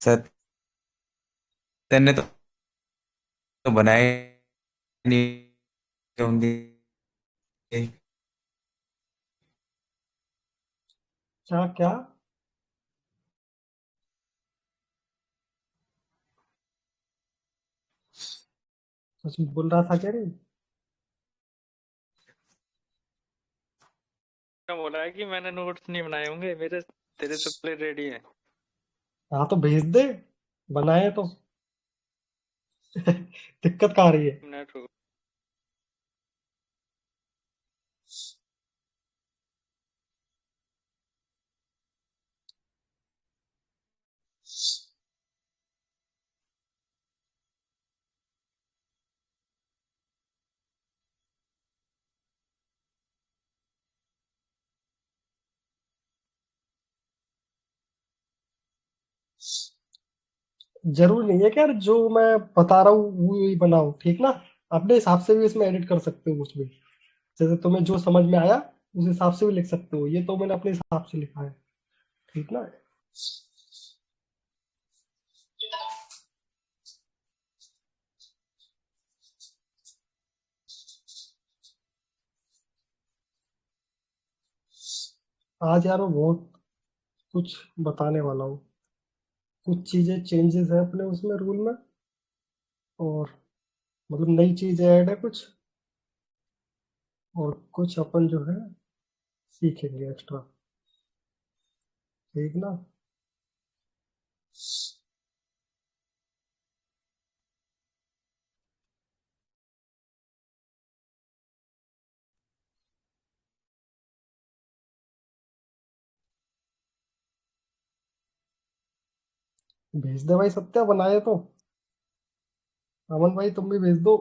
सत्य ने तो बनाए नहीं होंगे। क्या क्या? कुछ बोल रहा था क्या रे? क्या बोला है कि मैंने नोट्स नहीं बनाए होंगे मेरे। तेरे तो प्ले रेडी है। हाँ तो भेज दे, बनाए तो। दिक्कत कहाँ आ रही है? मिनट रुको। जरूरी नहीं है कि यार जो मैं बता रहा हूँ वो ही बनाओ, ठीक ना? अपने हिसाब से भी इसमें एडिट कर सकते हो कुछ भी। जैसे तुम्हें जो समझ में आया उस हिसाब से भी लिख सकते हो। ये तो मैंने अपने हिसाब से लिखा है, ठीक ना? आज यार मैं बहुत कुछ बताने वाला हूँ। कुछ चीजें चेंजेस है अपने उसमें रूल में, और मतलब नई चीजें ऐड है कुछ, और कुछ अपन जो है सीखेंगे एक्स्ट्रा, ठीक ना? भेज दे भाई सत्या, बनाए तो। अमन भाई तुम भी भेज दो।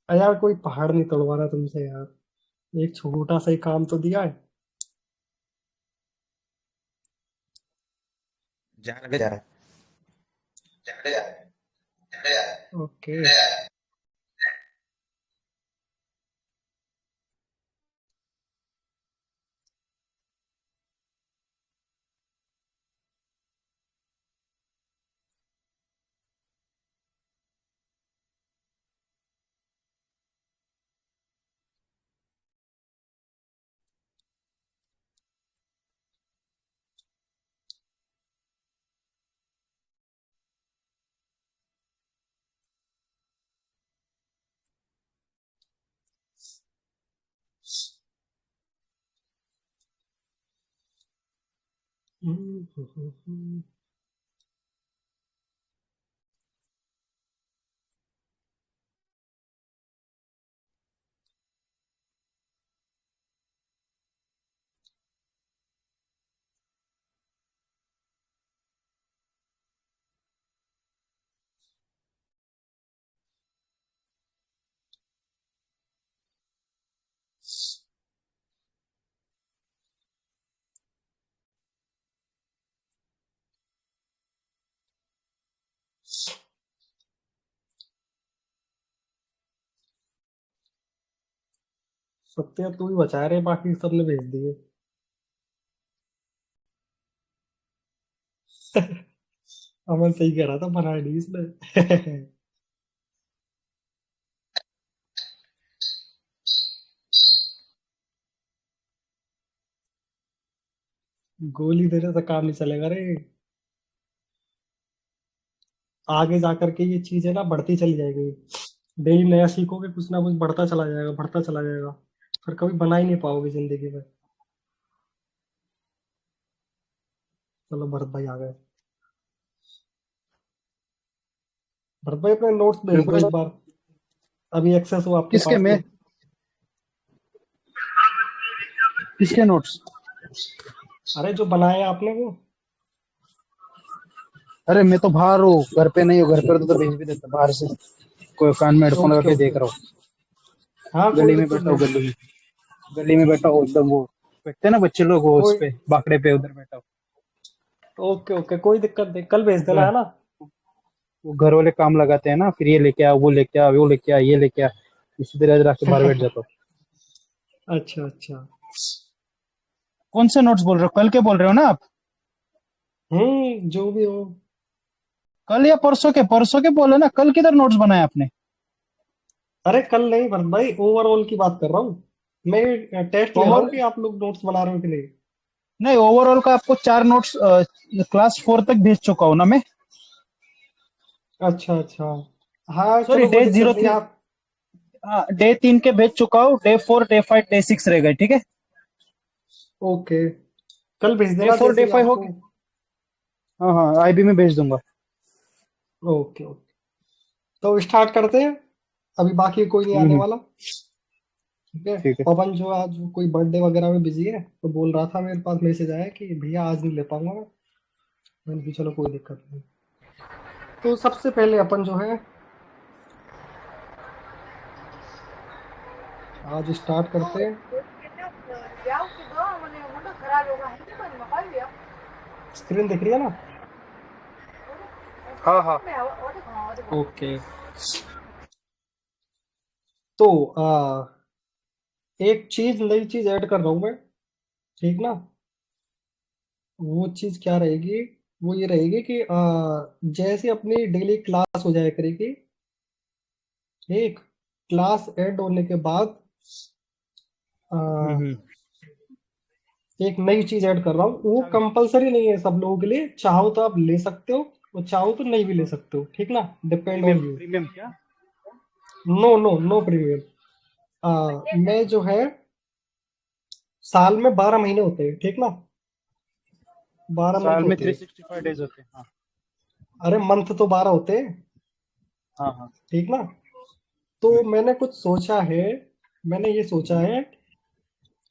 यार कोई पहाड़ नहीं तोड़वा रहा तुमसे यार, एक छोटा सा ही काम तो दिया है। जा रहा है, जा ओके। सत्या तू ही बचा रहे, बाकी सबने भेज दिए। अमन सही कह रहा था, बना डी इसने। गोली देने से काम नहीं चलेगा रे। आगे जा करके ये चीजें ना बढ़ती चली जाएगी। डेली नया सीखोगे, कुछ ना कुछ बढ़ता चला जाएगा, बढ़ता चला जाएगा। फिर कभी बना ही नहीं पाओगे जिंदगी में। चलो भरत भाई आ गए। भरत भाई अपने नोट्स भेज दो पेपर एक बार, अभी एक्सेस हो आपके किसके पास में? तो। किसके नोट्स? अरे जो बनाए आपने वो। अरे मैं तो बाहर हूँ, घर पे नहीं हूँ। घर पे तो भेज भी देता बाहर से। कोई कान में हेडफोन लगा ओके के देख ओके। रहा हूँ। हाँ कोई गली में दिक्कत बैठा हूँ, नहीं। गली में बैठा हूँ एकदम। वो बैठते हैं ना बच्चे लोग, वो उस कोई, पे बाकड़े पे उधर बैठा ओके ओके, कोई दिक्कत नहीं, कल भेज देना हूँ। है ना? वो घर वाले काम लगाते हैं ना, फिर ये लेके आ, वो लेके आ, वो लेके आ, ये लेके आ, इसी तरह आज रात बाहर बैठ जाता हूँ। अच्छा अच्छा। कौन से नोट्स बोल रहे हो? कल के बोल रहे हो ना आप? जो भी हो। कल या परसों के बोले ना, कल किधर नोट्स बनाए आपने? अरे कल नहीं भरत भाई, ओवरऑल की बात कर रहा हूँ। मैं टेस्ट ले रहा ओवर हूँ कि आप लोग नोट्स बना रहे हो कि नहीं। नहीं, ओवरऑल का आपको 4 नोट्स क्लास 4 तक भेज चुका हूँ ना मैं। अच्छा अच्छा। हाँ सॉरी, चलो कोई डे दिक्कत जीरो नहीं आप। हाँ, डे 3 के भेज चुका हूँ, डे 4, डे 5, डे 6 रह गए, ठीक है? ओके। कल भेज डे देना 4 जैसे डे ही 5 हो आपको। गए। हाँ हाँ, IB में भेज दूंगा। Okay okay. तो स्टार्ट करते हैं। अभी बाकी कोई नहीं आने हम्म। वाला। ठीक है। ठीक है। पवन जो आज कोई बर्थडे वगैरह में बिजी है तो बोल रहा था, मेरे पास मैसेज आया कि भैया आज नहीं ले पाऊंगा मैं। मैंने कहा, चलो कोई दिक्कत नहीं। तो सबसे पहले अपन जो है आज स्टार्ट करते हैं। स्क्रीन दिख रही है ना। हाँ हाँ। ओके। तो एक चीज नई चीज ऐड कर रहा हूं मैं। ठीक ना। वो चीज क्या रहेगी। वो ये रहेगी कि जैसे अपनी डेली क्लास हो जाया करेगी। ठीक। क्लास एंड होने के बाद आ, हम्म। एक नई चीज ऐड कर रहा हूँ, वो कंपलसरी नहीं है सब लोगों के लिए, चाहो तो आप ले सकते हो और चाहो तो नहीं भी ले सकते हो, ठीक ना। Depend premium on you. Premium क्या? No no no premium. मैं जो है साल में 12 महीने होते हैं, ठीक ना। 12 मंथ साल में होते थ्री हैं। सिक्सटी फाइव डेज होते हैं, हाँ। अरे मंथ तो 12 होते हैं। हाँ हाँ। ठीक ना। तो मैंने कुछ सोचा है। मैंने ये सोचा है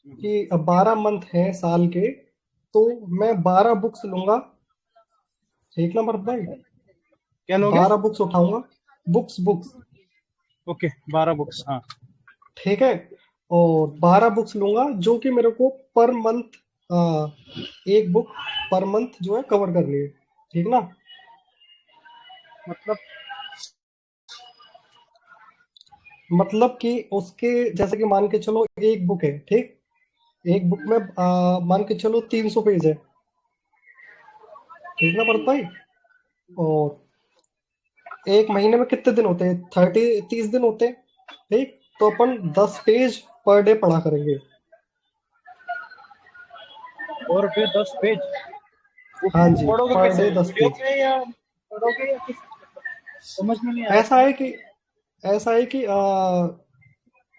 कि अब 12 मंथ है साल के, तो मैं 12 बुक्स लूंगा। ठीक ना भरत भाई। क्या लोगे? 12 बुक्स उठाऊंगा। Books books. ओके, 12 बुक्स, हाँ। ठीक है। और 12 बुक्स लूंगा जो कि मेरे को पर मंथ एक बुक पर मंथ जो है कवर करनी है। ठीक ना। मतलब मतलब कि उसके जैसे कि मान के चलो एक बुक है, ठीक। एक बुक में मान के चलो 300 पेज है। ठीक ना भरत भाई। और एक महीने में कितने दिन होते हैं, 30 30 दिन होते हैं। ठीक। तो अपन 10 पेज पर डे पढ़ा करेंगे। और फिर 10 पेज वो हाँ जी। पढ़ोगे पर कैसे? डे दस वीडियो पेज पे या पढ़ोगे या किस? समझ में नहीं आ रहा ऐसा इसका। है कि ऐसा है कि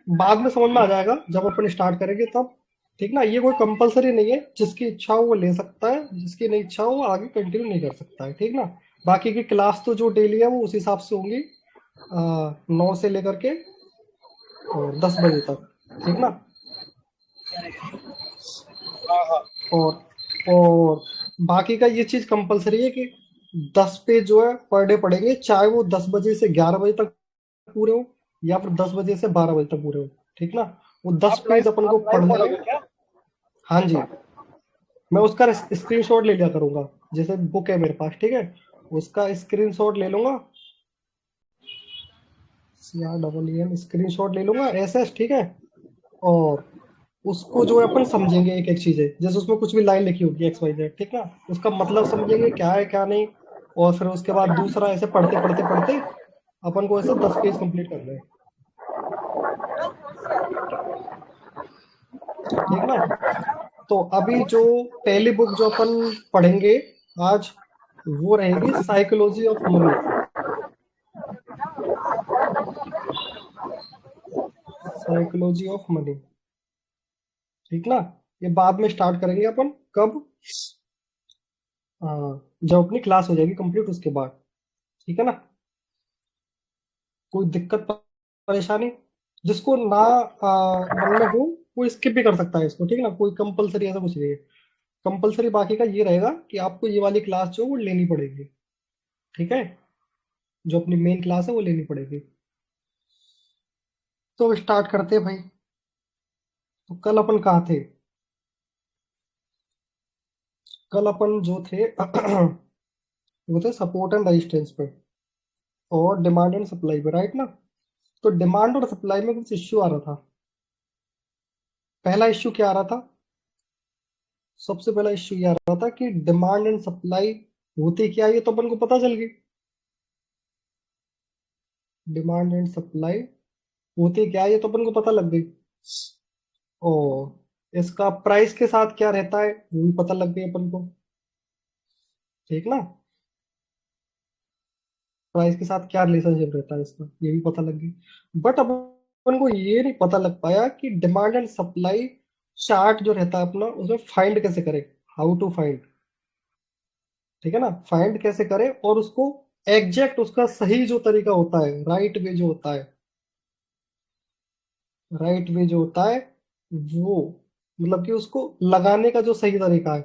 बाद में समझ में आ जाएगा जब अपन स्टार्ट करेंगे तब। ठीक ना। ये कोई कंपलसरी नहीं है, जिसकी इच्छा हो वो ले सकता है, जिसकी नहीं इच्छा हो वो आगे कंटिन्यू नहीं कर सकता है। ठीक ना। बाकी की क्लास तो जो डेली है वो उस हिसाब से होंगी, 9 से लेकर के और 10 बजे तक। ठीक ना। हाँ हाँ। और बाकी का ये चीज कंपलसरी है कि 10 पेज जो है पर डे पढ़ेंगे, चाहे वो 10 बजे से 11 बजे तक पूरे हो या फिर 10 बजे से 12 बजे तक पूरे हो। ठीक ना। वो दस पेज अपन को आप लाइव पढ़ने पढ़ोगे हैं। क्या? हाँ जी। मैं उसका स्क्रीनशॉट ले लिया करूंगा। जैसे बुक है मेरे पास, ठीक है। उसका स्क्रीनशॉट ले लूंगा। CREEN स्क्रीनशॉट ले लूंगा SS, ठीक है। और उसको जो है अपन समझेंगे एक एक चीजें, जैसे उसमें कुछ भी लाइन लिखी होगी XYZ, ठीक ना। उसका मतलब समझेंगे क्या है क्या नहीं। और फिर उसके बाद दूसरा ऐसे पढ़ते पढ़ते पढ़ते अपन को ऐसे 10 पेज कंप्लीट करना है। ठीक ना। तो अभी जो पहली बुक जो अपन पढ़ेंगे आज, वो रहेगी psychology of money. Psychology of money. ठीक ना। ये बाद में स्टार्ट करेंगे अपन कब, जब अपनी क्लास हो जाएगी कंप्लीट उसके बाद। ठीक है ना। कोई दिक्कत परेशानी जिसको ना मन में हो वो स्किप भी कर सकता है इसको। ठीक है ना। कोई कंपलसरी ऐसा कुछ नहीं है। कंपलसरी बाकी का ये रहेगा कि आपको ये वाली क्लास जो है वो लेनी पड़ेगी। ठीक है। जो अपनी मेन क्लास है वो लेनी पड़ेगी। तो स्टार्ट करते हैं भाई। तो कल अपन कहाँ थे। कल अपन जो थे वो थे सपोर्ट एंड रेजिस्टेंस पे। और डिमांड एंड सप्लाई पे, राइट ना। तो डिमांड और सप्लाई में कुछ इश्यू आ रहा था। पहला इश्यू क्या आ रहा था? सबसे पहला इश्यू ये आ रहा था कि डिमांड एंड सप्लाई होती क्या है, ये तो अपन को पता चल गई। डिमांड एंड सप्लाई होती क्या है, ये तो अपन को पता लग गई। और इसका प्राइस के साथ क्या रहता है वो भी पता लग गई अपन को, ठीक ना। प्राइस के साथ क्या रिलेशनशिप रहता है इसका, ये भी पता लग गई। बट अब अपन को ये नहीं पता लग पाया कि डिमांड एंड सप्लाई चार्ट जो रहता है अपना, उसमें फाइंड कैसे करें, हाउ टू फाइंड, ठीक है ना। फाइंड कैसे करें और उसको एग्जैक्ट, उसका सही जो तरीका होता है, राइट वे जो होता है, राइट वे जो होता है वो, मतलब कि उसको लगाने का जो सही तरीका है,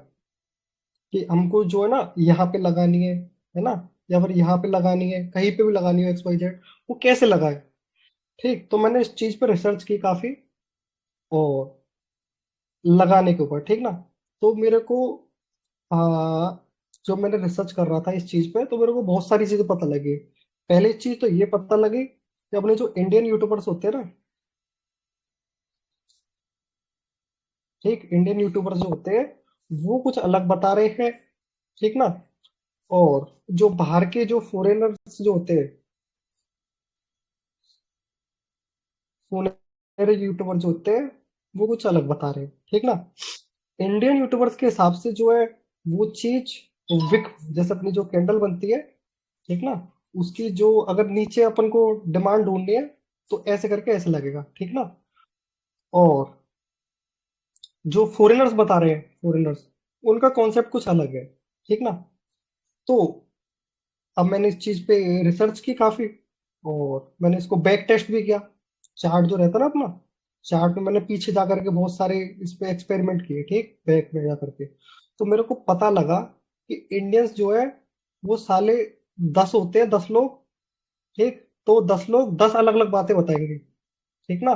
कि हमको जो है ना यहाँ पे लगानी है ना, या फिर यहाँ पे लगानी है, कहीं पे भी लगानी है, एक्स वाई जेड, वो कैसे लगाए। ठीक, तो मैंने इस चीज पे रिसर्च की काफी, और लगाने के ऊपर, ठीक ना। तो मेरे को आ, जो मैंने रिसर्च कर रहा था इस चीज पे, तो मेरे को बहुत सारी चीजें पता लगी। पहली चीज तो ये पता लगी कि अपने जो इंडियन यूट्यूबर्स होते हैं ना, ठीक, इंडियन यूट्यूबर्स जो होते हैं वो कुछ अलग बता रहे हैं, ठीक ना। और जो बाहर के जो फॉरेनर्स जो होते हैं, फॉरेनर यूट्यूबर जो होते हैं वो कुछ अलग बता रहे हैं, ठीक ना। इंडियन यूट्यूबर्स के हिसाब से जो है वो चीज, विक, जैसे अपनी जो कैंडल बनती है, ठीक ना, उसकी जो अगर नीचे अपन को डिमांड ढूंढनी है तो ऐसे करके ऐसे लगेगा, ठीक ना। और जो फॉरेनर्स बता रहे हैं, फॉरेनर्स, उनका कॉन्सेप्ट कुछ अलग है, ठीक ना। तो अब मैंने इस चीज पे रिसर्च की काफी, और मैंने इसको बैक टेस्ट भी किया। चार्ट जो रहता है ना अपना, चार्ट में मैंने पीछे जा करके बहुत सारे इस पे एक्सपेरिमेंट किए, ठीक, बैक में जा करके। तो मेरे को पता लगा कि इंडियंस जो है वो साले 10 होते हैं, 10 लोग, ठीक। तो 10 लोग 10 अलग अलग बातें बताएंगे, ठीक ना।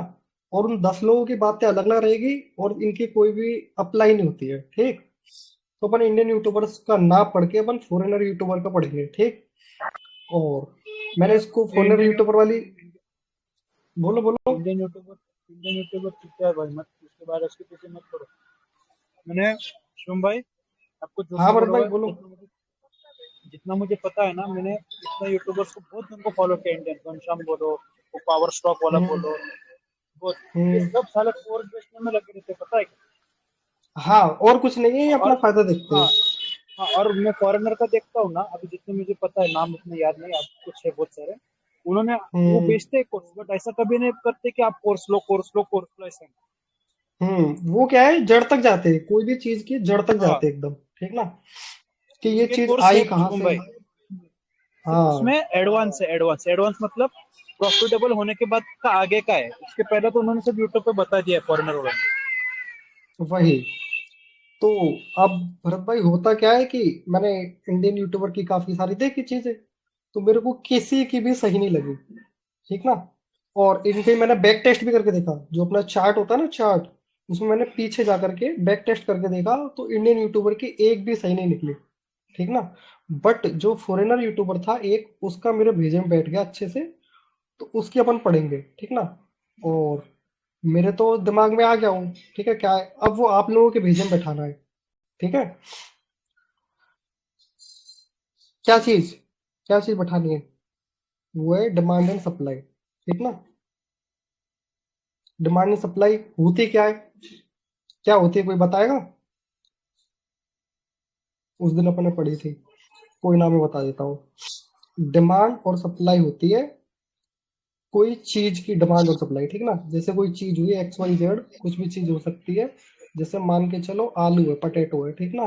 और उन 10 लोगों की बातें अलग अलग रहेगी, और इनकी कोई भी अप्लाई नहीं होती है, ठीक। तो अपन इंडियन यूट्यूबर्स का ना पढ़ के अपन फॉरेनर यूट्यूबर का पढ़ेंगे, ठीक। और मैंने इसको फॉरेनर इंडियन यूट्यूबर वाली, बोलो बोलो। इंडियन यूट्यूबर इंडियन यूट्यूबर ठीक है भाई, मत उसके बाद उसके पीछे मत पड़ो। मैंने शुभम भाई, आपको झूठ हाँ नहीं भरत भाई बोलूंगा, बोलो। जितना मुझे पता है ना, मैंने इतना यूट्यूबर्स को बहुत जन को फॉलो किया, इंडियन घनश्याम बोलो, वो पावर स्टॉक वाला हम्म। बोलो, वो ये हम्म। सब साले कोर्स बेचने में लगे रहते, पता है क्या? हाँ, और कुछ नहीं है, ये अपना और फायदा देखते हाँ, हैं। हाँ, और मैं फॉरेनर का देखता हूँ ना, अभी जितने मुझे पता है, नाम उतने याद नहीं, आप कुछ है बहुत सारे, उन्होंने, वो हम्म। बेचते हैं कोर्स, बट ऐसा कभी नहीं करते कि आप कोर्स लो, कोर्स लो, कोर्स लो, ऐसा नहीं। वो क्या है, जड़ तक जाते हैं, कोई भी चीज की जड़ तक हाँ, जाते हैं एकदम, ठीक ना, कि ये उनके चीज कोर्स है आई कहाँ शुभम से। भाई, सिर्फ उसमें हाँ, एडवांस है, एडवांस एडवांस मतलब प्रॉफिटेबल होने के बाद का आगे का है, उसके पहले तो उन्होंने सब यूट्यूब पे बता दिया है फॉरेनर वालों ने। वही। तो अब भरत भाई होता क्या है कि मैंने इंडियन यूट्यूबर की काफी सारी देखी चीजें, तो मेरे को किसी की भी सही नहीं लगी, ठीक ना। और इनके मैंने बैक टेस्ट भी करके देखा, जो अपना चार्ट होता है ना, चार्ट, उसमें मैंने पीछे जा करके बैक टेस्ट करके देखा, तो इंडियन यूट्यूबर की एक भी सही नहीं निकली, ठीक ना। बट जो फॉरेनर यूट्यूबर था एक, उसका मेरे भेजे में बैठ गया अच्छे से, तो उसकी अपन पढ़ेंगे, ठीक ना। और मेरे तो दिमाग में आ गया हूँ, ठीक है, क्या है अब वो आप लोगों के भेजे में बैठाना है, ठीक है। क्या चीज, क्या चीज बैठानी है, वो है डिमांड एंड सप्लाई, ठीक ना। डिमांड एंड सप्लाई होती क्या है, क्या होती है, कोई बताएगा। उस दिन अपन ने पढ़ी थी, कोई ना, मैं बता देता हूँ। डिमांड और सप्लाई होती है कोई चीज की डिमांड और सप्लाई, ठीक ना। जैसे कोई चीज हुई एक्स वाई जेड, कुछ भी चीज हो सकती है। जैसे मान के चलो आलू है, पटेटो है, ठीक ना,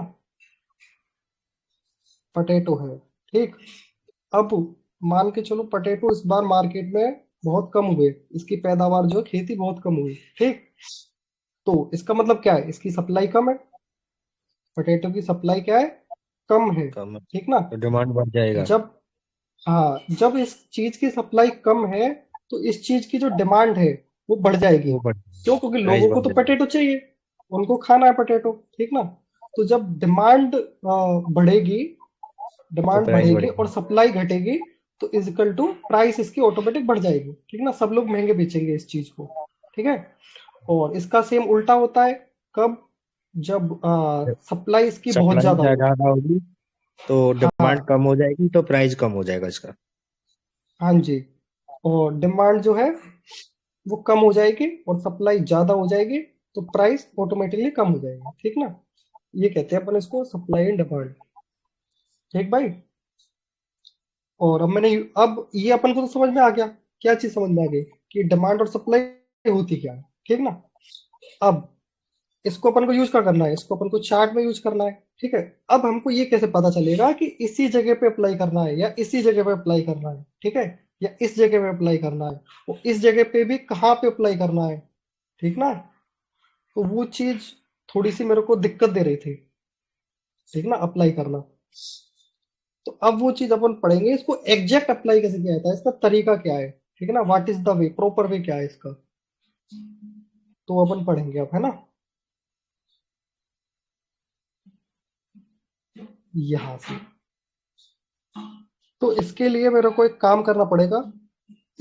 पटेटो है, ठीक। अब मान के चलो पटेटो इस बार मार्केट में बहुत कम हुए, इसकी पैदावार जो है, खेती बहुत कम हुई, ठीक। तो इसका मतलब क्या है, इसकी सप्लाई कम है, पोटैटो की सप्लाई क्या है, कम है, कम है, ठीक ना। तो डिमांड बढ़ जाएगा। जब, हाँ, जब इस चीज की सप्लाई कम है तो इस चीज की जो डिमांड है वो बढ़ जाएगी। वो बढ़ क्यों? क्योंकि प्राइस लोगों को बढ़ तो जाएगा। पोटैटो चाहिए, उनको खाना है पोटैटो, ठीक ना। तो जब डिमांड बढ़ेगी, तो डिमांड प्राइस बढ़ेगी और बढ़ेगा। सप्लाई घटेगी, तो इज इक्वल टू प्राइस इसकी ऑटोमेटिक बढ़ जाएगी, ठीक ना, सब लोग महंगे बेचेंगे इस चीज को, ठीक है। और इसका सेम उल्टा होता है, कब, जब सप्लाई इसकी बहुत सप्लाई ज्यादा हो। ज्यादा होगी तो डिमांड हाँ कम हो जाएगी तो प्राइस कम हो जाएगा इसका। हाँ जी, और डिमांड जो है वो कम हो जाएगी और सप्लाई ज्यादा हो जाएगी, तो प्राइस ऑटोमेटिकली कम हो जाएगी, ठीक ना। ये कहते हैं अपन इसको सप्लाई एंड डिमांड, ठीक भाई। और अब ये अपन को तो समझ में आ गया, क्या चीज समझ में आ गई कि डिमांड और सप्लाई होती क्या है, ठीक ना। अब इसको अपन को यूज क्या करना है, इसको अपन को चार्ट में यूज करना है, ठीक है। अब हमको ये कैसे पता चलेगा कि इसी जगह पे अप्लाई करना है या इसी जगह पे अप्लाई करना है, ठीक है, या इस जगह पे अप्लाई करना है, और इस जगह पे भी कहाँ पे अप्लाई करना है, ठीक ना। तो वो चीज थोड़ी सी मेरे को दिक्कत दे रही थी, ठीक ना, अप्लाई करना। तो अब वो चीज अपन पढ़ेंगे, इसको एग्जैक्ट अप्लाई कैसे किया जाता है, इसका तरीका क्या है, ठीक है ना, what is the way, proper way क्या है इसका, तो अपन पढ़ेंगे अब, है ना। यहां से तो इसके लिए मेरे को एक काम करना पड़ेगा,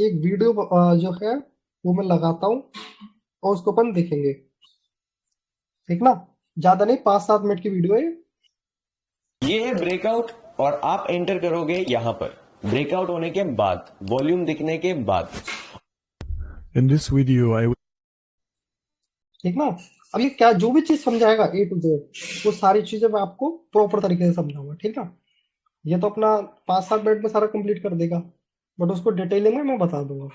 एक वीडियो जो है वो मैं लगाता हूँ और उसको अपन देखेंगे, ठीक ना। ज्यादा नहीं, 5-7 मिनट की वीडियो है। ये है ब्रेकआउट और आप एंटर करोगे यहाँ पर। ब्रेकआउट होने के बाद वॉल्यूम दिखने के बाद In this video, I will ठीक ना। अब ये क्या जो भी चीज समझाएगा A to Z, वो सारी चीजें मैं आपको प्रॉपर तरीके से समझाऊंगा, ठीक ना। ये तो अपना 5-7 मिनट में सारा कंप्लीट कर देगा, बट उसको डिटेलिंग में मैं बता दूंगा।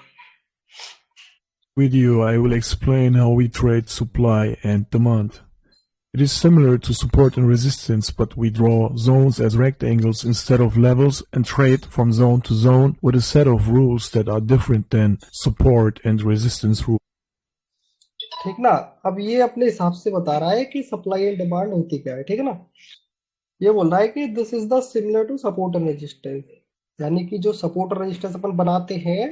explain how we trade supply and demand. It is similar to support and resistance, but we draw zones as rectangles instead of levels and trade from zone to zone with a set of rules that are different than support and resistance rules. ठीक ना। अब ये अपने हिसाब से बता रहा है कि सप्लाई एंड डिमांड होती क्या है, ठीक है ना। ये बोल रहा है कि this is the similar to support and resistance, यानी कि जो सपोर्ट और रेजिस्टेंस अपन बनाते हैं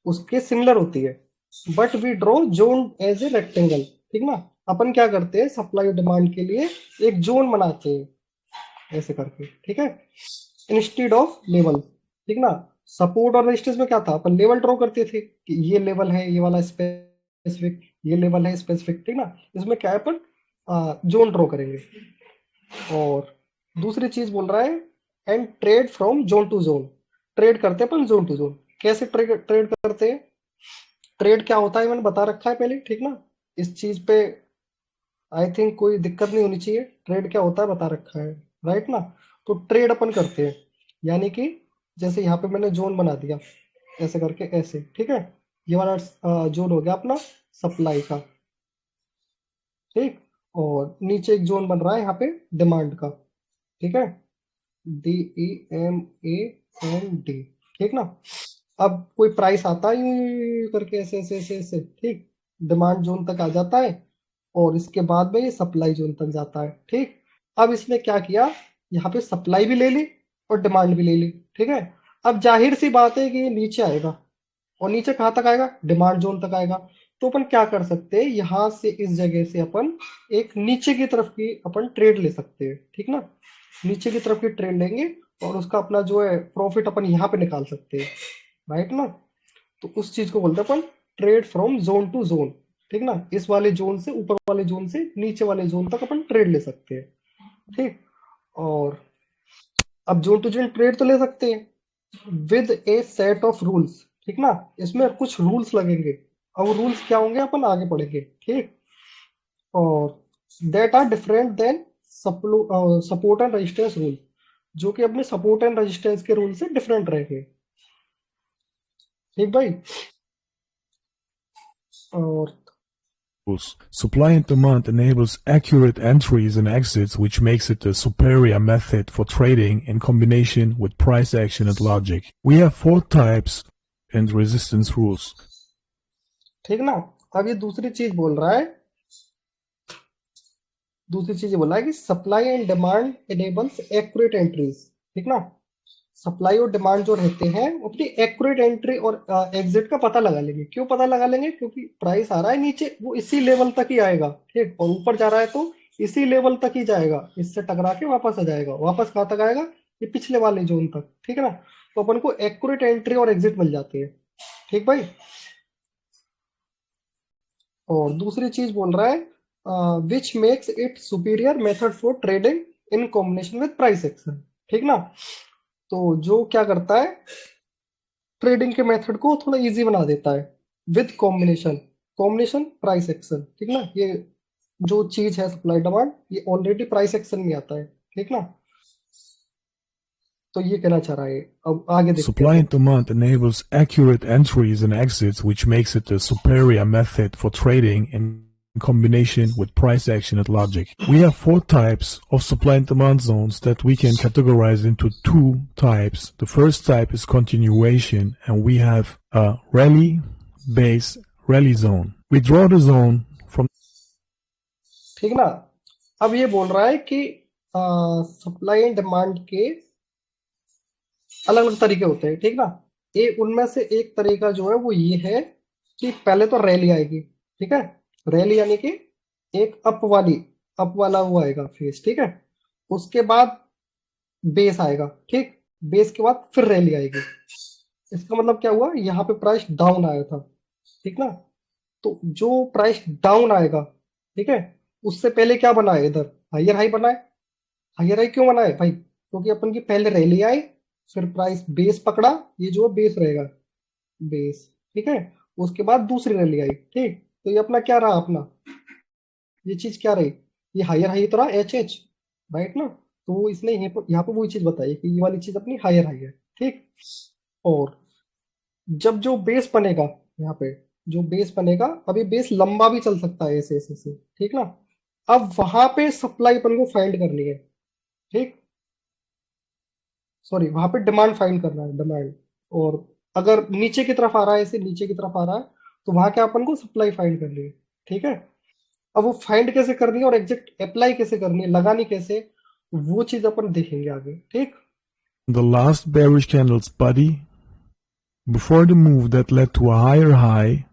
उसके सिमिलर होती है, but we draw zone as a rectangle, ठीक ना। अपन क्या करते हैं, सप्लाई और डिमांड के लिए एक जोन बनाते हैं ऐसे करके, ठीक है, इंस्टेड ऑफ लेवल, ठीक ना। सपोर्ट और रेजिस्टेंस में क्या था, अपन लेवल ड्रॉ करते थे कि ये लेवल है, ये वाला स्पेसिफिक, ये लेवल है स्पेसिफिक, ठीक ना। इसमें क्या है, अपन जोन ड्रॉ करेंगे। और दूसरी चीज बोल रहा है, and trade from zone to zone, trade करते हैं अपन जोन टू जोन। कैसे ट्रेड करते हैं, ट्रेड क्या होता है मैंने बता रखा है पहले, ठीक ना। इस चीज पे आई थिंक कोई दिक्कत नहीं होनी चाहिए, ट्रेड क्या होता है बता रखा है, राइट ना। तो ट्रेड अपन करते हैं, यानी कि जैसे यहाँ पे मैंने जोन बना दिया ऐसे करके, ऐसे, ठीक है। ये वाला जोन हो गया अपना सप्लाई का, ठीक। और नीचे एक जोन बन रहा है यहाँ पे डिमांड का, ठीक है, DEMAND, ठीक ना। अब कोई प्राइस आता है यूं करके ऐसे ऐसे ऐसे ऐसे, ठीक, डिमांड जोन तक आ जाता है और इसके बाद में ये सप्लाई जोन तक जाता है, ठीक। अब इसने क्या किया, यहाँ पे सप्लाई भी ले ली और डिमांड भी ले ली, ठीक है। अब जाहिर सी बात है कि ये नीचे आएगा, और नीचे कहाँ तक आएगा, डिमांड जोन तक आएगा। तो अपन क्या कर सकते हैं, यहाँ से इस जगह से अपन एक नीचे की तरफ की अपन ट्रेड ले सकते हैं, ठीक ना। नीचे की तरफ की ट्रेड लेंगे और उसका अपना जो है प्रॉफिट अपन यहाँ पे निकाल सकते हैं, राइट ना। तो उस चीज को बोलते हैं अपन trade from zone to zone, ठीक ना। इस वाले जोन से ऊपर वाले जोन से नीचे वाले जोन तक अपन ट्रेड ले सकते हैं, ठीक। और अब जोन टू जोन ट्रेड तो ले सकते हैं with A set of rules, ठीक ना। इसमें कुछ रूल्स लगेंगे, अब रूल्स क्या होंगे अपन आगे पढ़ेंगे, ठीक। और that are different than support and resistance rule, जो कि अपने सपोर्ट एंड रेजिस्टेंस के रूल से डिफरेंट रहेंगे, ठीक भाई। और Supply and demand enables accurate entries and exits, which makes it a superior method for trading in combination with price action and logic. We have 4 types and resistance rules. ठीक ना। अब ये दूसरी चीज बोल रहा है, दूसरी चीज ये बोल रहा है कि supply and demand enables accurate entries, ठीक ना। सप्लाई और डिमांड जो रहते हैं वो अपनी एक्यूरेट एंट्री और एग्जिट का पता लगा लेंगे। क्यों पता लगा लेंगे, क्योंकि प्राइस आ रहा है नीचे, वो इसी लेवल तक ही आएगा, ठीक, और ऊपर जा रहा है तो इसी लेवल तक ही जाएगा, इससे टकरा के वापस आ जाएगा। वापस कहाँ तक आएगा, ये पिछले वाले जोन तक, ठीक है ना। तो अपन को एक्यूरेट एंट्री और एग्जिट मिल जाती है, ठीक भाई। और दूसरी चीज बोल रहा है which makes it superior method for trading in combination with price action, ठीक ना। तो जो क्या करता है, ट्रेडिंग के मेथड को थोड़ा इजी बना देता है with combination, combination price action, ठीक ना। ये जो चीज है सप्लाई डिमांड, ये ऑलरेडी प्राइस एक्शन में आता है, ठीक ना। तो ये कहना चाह रहा है। अब आगे देखते Supply हैं। and demand enables accurate entries and exits, which makes it a superior method for trading in combination with price action and logic. We have 4 types of supply and demand zones that we can categorize into 2 types. The first type is continuation, and we have a rally-based rally zone. We draw the zone from ठीक ना। अब ये बोल रहा है कि supply and demand के अलग अलग तरीके होते हैं, ठीक ना। उनमें से एक तरीका जो है वो ये है कि पहले तो रैली आएगी, ठीक है। रैली यानी कि एक अप वाला वो आएगा फेस, ठीक है। उसके बाद बेस आएगा, ठीक। बेस के बाद फिर रैली आएगी। इसका मतलब क्या हुआ, यहाँ पे प्राइस डाउन आया था, ठीक ना। तो जो प्राइस डाउन आएगा, ठीक है, उससे पहले क्या बनाए, इधर हायर हाई बनाए। हायर हाई क्यों बनाए भाई, क्योंकि अपन की पहले रैली आई, फिर प्राइस बेस पकड़ा, ये जो बेस रहेगा, बेस, ठीक है। उसके बाद दूसरी रैली आई, ठीक। तो ये अपना क्या रहा, अपना ये चीज क्या रही, ये हायर हाई तो रहा एच, राइट ना। तो वो इसने यहाँ पे वही चीज बताई कि ये वाली चीज अपनी हायर हाई है, ठीक। और जब जो बेस बनेगा, यहाँ पे जो बेस बनेगा, अभी बेस लंबा भी चल सकता है ऐसे ऐसे ऐसे, ठीक ना। अब वहां पे सप्लाई अपन को फाइंड करनी है, ठीक। सॉरी, वहां पे डिमांड फाइंड करना है, डिमांड। और अगर नीचे की तरफ आ रहा है, ऐसे नीचे की तरफ आ रहा है, तो वहां क्या अपन को सप्लाई फाइंड करनी है, ठीक है। अब वो फाइंड कैसे करनी है और एग्जैक्ट अप्लाई कैसे करनी है, लगानी कैसे, वो चीज अपन देखेंगे आगे, ठीक। the last bearish candle's body before the move that led to a higher high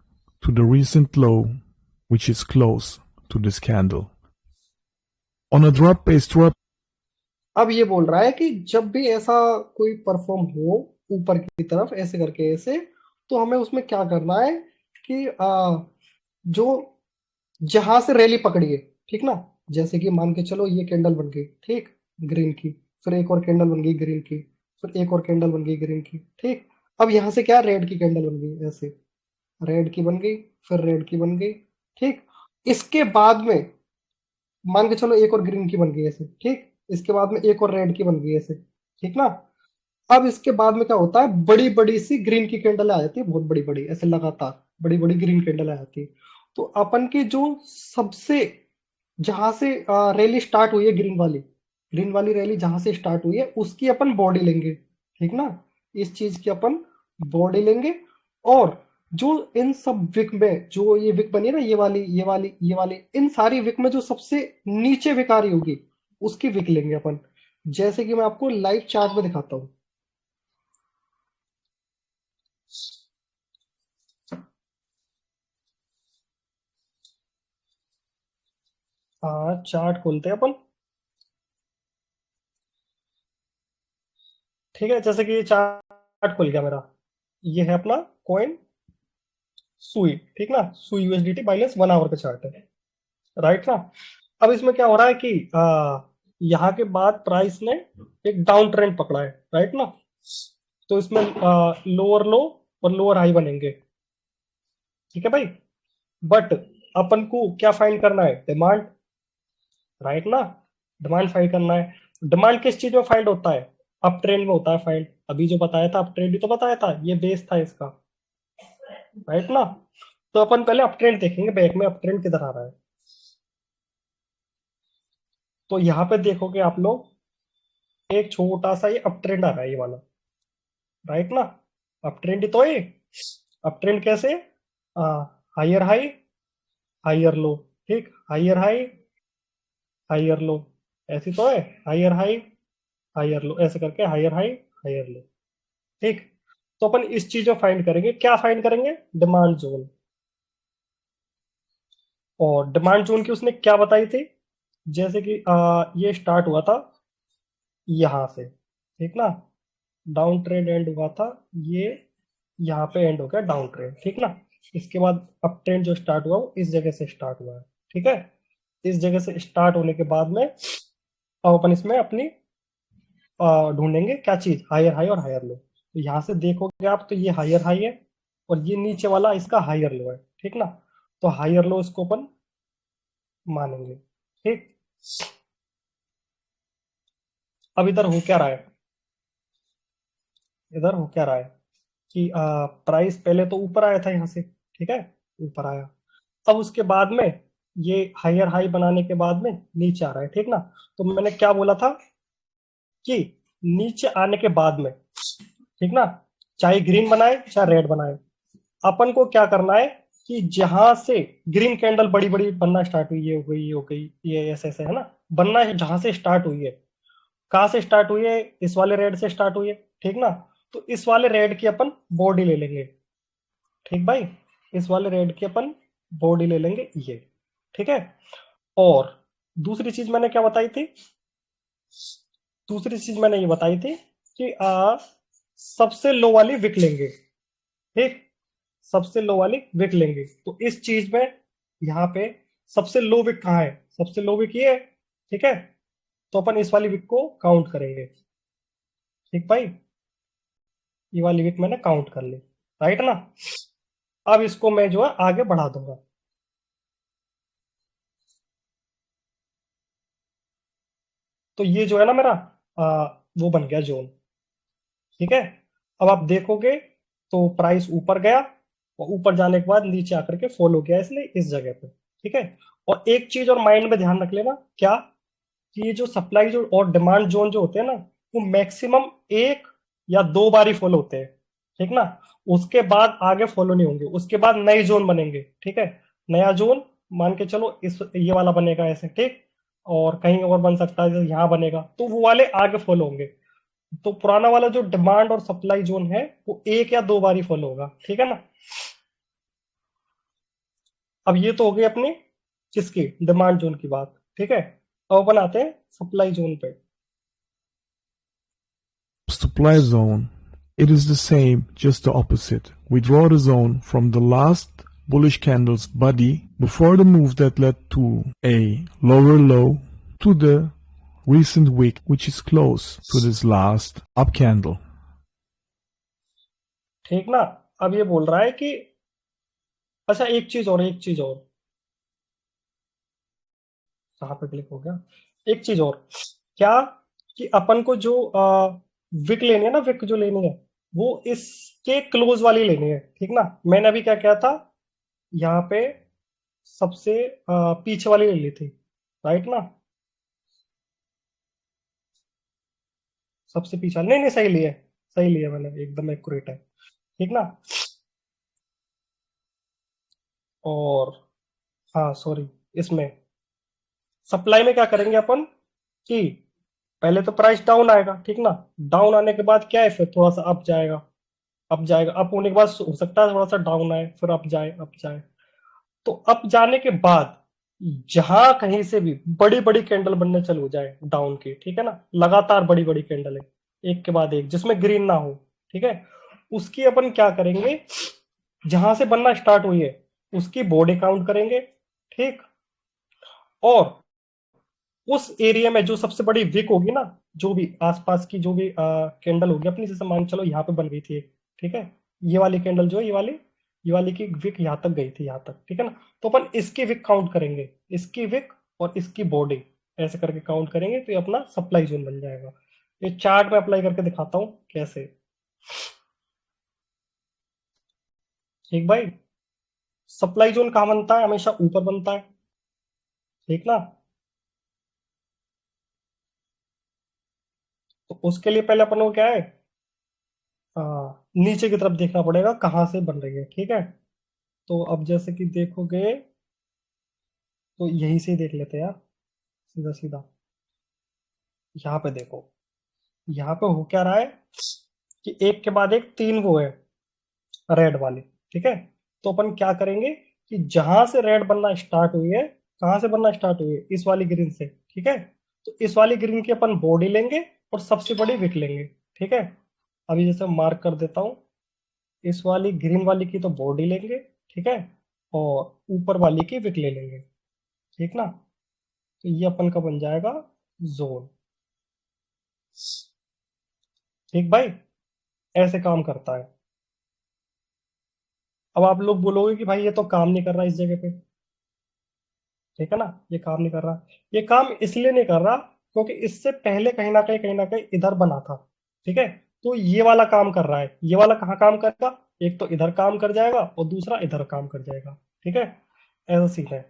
to the recent low, which is close to this candle. On a drop-based drop, अब ये बोल रहा है कि जब भी ऐसा कोई परफॉर्म हो ऊपर की तरफ ऐसे करके ऐसे, तो हमें उसमें क्या करना है कि जो जहां से रैली पकड़ी है, ठीक ना। जैसे कि मान के चलो ये कैंडल बन गई, ठीक, ग्रीन की, फिर एक और कैंडल बन गई ग्रीन की, फिर एक और कैंडल बन गई ग्रीन की, ठीक। अब यहाँ से क्या, रेड की कैंडल बन गई, ऐसे रेड की बन गई, फिर रेड की बन गई, ठीक। इसके बाद में मान के चलो एक और ग्रीन की बन गई ऐसे, ठीक। इसके बाद में एक और रेड की बन गई ऐसे, ठीक ना। अब इसके बाद में क्या होता है, बड़ी बड़ी सी ग्रीन की कैंडल आ जाती है, बहुत बड़ी बड़ी, ऐसे लगातार बड़ी बड़ी ग्रीन कैंडल आ जाती है। तो अपन की जो सबसे, जहां से रैली स्टार्ट हुई है, ग्रीन वाली रैली जहां से स्टार्ट हुई है, उसकी अपन बॉडी लेंगे, ठीक ना। इस चीज की अपन बॉडी लेंगे। और जो इन सब विक में जो ये विक बनी है ना, ये वाली इन सारी विक में जो सबसे नीचे विक आ रही होगी, उसकी विक लेंगे अपन। जैसे कि मैं आपको लाइव चार्ट में दिखाता हूँ। हाँ, चार्ट खोलते हैं अपन, ठीक है। जैसे कि ये चार्ट खुल गया मेरा, ये है अपना कॉइन सुई, ठीक ना। सुई यूएसडीटी माइनस 1 आवर का चार्ट है, राइट ना। अब इसमें क्या हो रहा है कि यहाँ के बाद प्राइस ने एक डाउन ट्रेंड पकड़ा है, राइट ना। तो इसमें लोअर लो और लोअर हाई बनेंगे, ठीक है भाई। बट अपन को क्या फाइंड करना है, डिमांड, राइट ना। डिमांड फाइंड करना है। डिमांड किस चीज में फाइंड होता है, अप ट्रेंड में होता है फाइंड। अभी जो बताया था, अप ट्रेंड ही तो बताया था, ये बेस था इसका, राइट ना। तो अपन पहले अप ट्रेंड देखेंगे, बैक में अप ट्रेंड किधर आ रहा है। तो यहाँ पे देखोगे आप लोग, एक छोटा सा ये अप ट्रेंड आ रहा है, ये वाला, राइट ना। अप ट्रेंड ही तो है। अप ट्रेंड कैसे, हायर हाई हायर लो, ठीक, हायर हाई हायर लो, ऐसी तो है, हायर हाई हायर लो, ऐसे करके हायर हाई हायर लो, ठीक। तो अपन इस चीज में फाइंड करेंगे, क्या फाइंड करेंगे, डिमांड जोन। और डिमांड जोन की उसने क्या बताई थी, जैसे कि ये स्टार्ट हुआ था यहां से, ठीक ना, डाउन ट्रेंड एंड हुआ था, ये यहाँ पे एंड हो गया डाउन ट्रेंड, ठीक ना। इसके बाद अप ट्रेंड जो स्टार्ट हुआ वो इस जगह से स्टार्ट हुआ है, ठीक है। इस जगह से स्टार्ट होने के बाद में अब अपन इसमें अपनी ढूंढेंगे क्या चीज, हायर हाई और हायर लो। तो यहाँ से देखोगे आप तो ये हायर हाई है और ये नीचे वाला इसका हायर लो है, ठीक ना। तो हायर लो इसको अपन मानेंगे, ठीक। अब इधर हो क्या रहा है, इधर हो क्या रहा है कि प्राइस पहले तो ऊपर आया था यहाँ से, ठीक है, ऊपर आया। अब उसके बाद में ये हायर हाई बनाने के बाद में नीचे आ रहा है, ठीक ना। तो मैंने क्या बोला था कि नीचे आने के बाद में, ठीक ना, चाहे ग्रीन बनाए चाहे रेड बनाए, अपन को क्या करना है कि जहां से ग्रीन कैंडल बड़ी बड़ी बनना स्टार्ट हुई, ये हो गई, ये हो गई, ये ऐसे ऐसे है ना, बनना है जहां से स्टार्ट हुई है। कहां से स्टार्ट हुई है, इस वाले रेड से स्टार्ट हुई है, ठीक ना। तो इस वाले रेड की अपन बॉडी ले लेंगे, ठीक भाई, इस वाले रेड की अपन बॉडी ले लेंगे ये, ठीक है। और दूसरी चीज मैंने क्या बताई थी, दूसरी चीज मैंने ये बताई थी कि सबसे लो वाली विक लेंगे, ठीक, सबसे लो वाली विक लेंगे। तो इस चीज में यहाँ पे सबसे लो विक कहाँ है, सबसे लो विक ये है, ठीक है। तो अपन इस वाली विक को काउंट करेंगे, ठीक भाई, ये वाली विक मैंने काउंट कर ली, राइट ना। अब इसको मैं जो है आगे बढ़ा दूंगा, तो ये जो है ना मेरा वो बन गया जोन, ठीक है। अब आप देखोगे तो प्राइस ऊपर गया और ऊपर जाने के बाद नीचे आकर के फॉल हो गया इसने इस जगह पे, ठीक है। और एक चीज और माइंड में ध्यान रख लेना, क्या, कि ये जो सप्लाई जो और डिमांड जोन जो होते हैं ना, वो मैक्सिमम एक या दो बार ही फॉलो होते हैं, ठीक ना। उसके बाद आगे फॉलो नहीं होंगे, उसके बाद नए जोन बनेंगे, ठीक है। नया जोन मान के चलो इस ये वाला बनेगा ऐसे, ठीक, और कहीं और बन सकता है, जैसे यहाँ बनेगा, तो वो वाले आगे फॉलो होंगे। तो पुराना वाला जो डिमांड और सप्लाई जोन है वो एक या दो बार ही फॉलो होगा, ठीक है ना। अब ये तो हो गई अपनी किसकी, डिमांड जोन की बात, ठीक है। अब अपन आते हैं सप्लाई जोन पे। Supply zone. It is the same, just the opposite. We draw the zone from the last bullish candle's body before the move that led to a lower low to the recent wick which is close to this last up candle. ठीक ना। अब ये बोल रहा है कि अच्छा एक चीज और, एक चीज और, कहाँ पे क्लिक हो गया, एक चीज और, क्या, कि अपन को जो विक लेनी है ना, विक जो लेनी है वो इसके क्लोज वाली लेनी है, ठीक ना। मैंने अभी क्या किया था, यहाँ पे सबसे पीछे वाली ले ली थी, राइट ना, सबसे पीछे, नहीं नहीं सही लिया, सही लिया मैंने, एकदम एक्यूरेट है, ठीक ना। और हाँ सॉरी, इसमें सप्लाई में क्या करेंगे अपन कि पहले तो प्राइस डाउन आएगा, ठीक ना। डाउन आने के बाद क्या है, फिर थोड़ा सा अप जाएगा, अप जाएगा, अप होने के बाद हो सकता है थोड़ा सा डाउन आए, फिर अप जाए, अप जाए। तो अप जाने के बाद जहां कहीं से भी बड़ी बड़ी कैंडल बनने चालू हो जाए डाउन की, ठीक है ना, लगातार बड़ी बड़ी कैंडल है एक के बाद एक, जिसमें ग्रीन ना हो, ठीक है, उसकी अपन क्या करेंगे, जहां से बनना स्टार्ट हुई है उसकी बॉडी काउंट करेंगे, ठीक। और उस एरिया में जो सबसे बड़ी विक होगी ना, जो भी आसपास की जो भी कैंडल होगी अपनी, जैसे मान चलो यहाँ पे बन गई थी एक, ठीक है, ये वाली कैंडल जो है, ये वाली की विक यहाँ तक गई थी, यहाँ तक, ठीक है ना। तो अपन इसकी विक काउंट करेंगे, इसकी विक और इसकी बॉडी, ऐसे करके काउंट करेंगे तो ये अपना सप्लाई जोन बन जाएगा। ये चार्ट में अप्लाई करके दिखाता हूँ कैसे, ठीक भाई। सप्लाई जोन कहाँ बनता है, हमेशा ऊपर बनता है, ठीक ना। तो उसके लिए पहले अपन को क्या है, नीचे की तरफ देखना पड़ेगा कहाँ से बन रही है, ठीक है। तो अब जैसे कि देखोगे तो यहीं से ही देख लेते हैं यार, सीधा सीधा यहाँ पे देखो, यहाँ पे हो क्या रहा है कि एक के बाद एक तीन वो है रेड वाले, ठीक है। तो अपन क्या करेंगे कि जहां से रेड बनना स्टार्ट हुई है, कहां से बनना स्टार्ट हुई है, इस वाली ग्रीन से, ठीक है। तो इस वाली ग्रीन की अपन बॉडी लेंगे और सबसे बड़ी विक लेंगे। ठीक है, अभी जैसे मार्क कर देता हूँ, इस वाली ग्रीन वाली की तो बॉडी लेंगे, ठीक है, और ऊपर वाली की विक ले लेंगे। ठीक ना, तो ये अपन का बन जाएगा जोन। ठीक भाई, ऐसे काम करता है। अब आप लोग बोलोगे कि भाई ये तो काम नहीं कर रहा इस जगह पे, ठीक है ना, ये काम नहीं कर रहा। ये काम इसलिए नहीं कर रहा क्योंकि इससे पहले कहीं ना कहीं इधर बना था। ठीक है, तो ये वाला काम कर रहा है, ये वाला कहाँ काम करेगा, एक तो इधर काम कर जाएगा और दूसरा इधर काम कर जाएगा। ठीक है, ऐसा सीन है।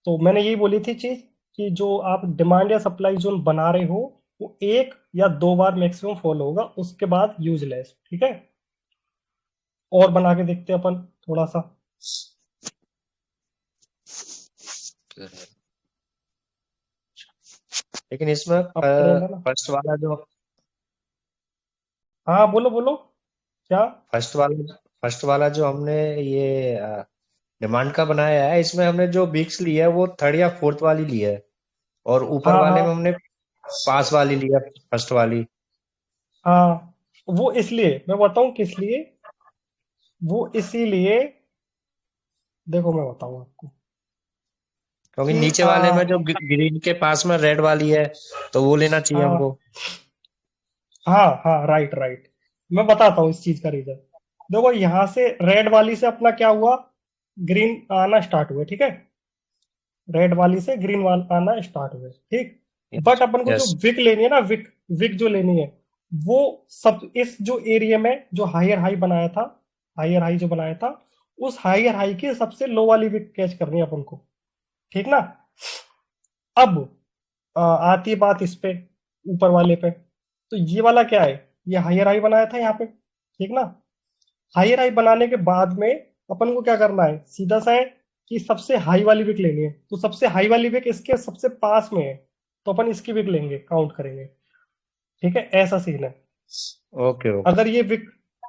तो मैंने यही बोली थी चीज कि जो आप डिमांड या सप्लाई जोन बना रहे हो वो 1 या 2 बार मैक्सिमम फॉलो होगा, उसके बाद यूजलेस। ठीक है, और बना के देखते हैं अपन थोड़ा सा। लेकिन इसमें अब ट्रेंड है ना। हाँ बोलो बोलो क्या। फर्स्ट वाला जो हमने ये डिमांड का बनाया है, इसमें हमने जो बिक्स ली है वो थर्ड या फोर्थ वाली ली है, और ऊपर हाँ वाले में हाँ हमने पास वाली ली है, फर्स्ट वाली। हाँ, वो इसलिए मैं बताऊं किस लिए, वो इसीलिए, देखो मैं बताऊं आपको क्योंकि कि नीचे वाले में जो ग्रीन के पास में रेड वाली है, तो वो लेना चाहिए हाँ हमको। हाँ हाँ, राइट राइट, मैं बताता हूँ इस चीज का रीजन। देखो यहाँ से रेड वाली से अपना क्या हुआ, ग्रीन आना स्टार्ट हुए। ठीक है, रेड वाली से ग्रीन वाला आना स्टार्ट हुए। ठीक, बट अपन को जो यस। विक लेनी है ना, विक विक जो लेनी है, वो सब इस जो एरिया में जो हायर हाई बनाया था, हायर हाई जो बनाया था, उस हायर हाई की सबसे लो वाली विक कैच करनी है अपन को। ठीक ना, अब आती है बात इस पे, ऊपर वाले पे। तो ये वाला क्या है, ये हायर हाई बनाया था यहाँ पे। ठीक ना, हायर हाई बनाने के बाद में अपन को क्या करना है, सीधा सा है कि सबसे हाई वाली विक लेनी है। तो सबसे हाई वाली विक इसके सबसे पास में है, तो अपन इसकी विक लेंगे, काउंट करेंगे। ठीक है, ऐसा सीन है। Okay okay.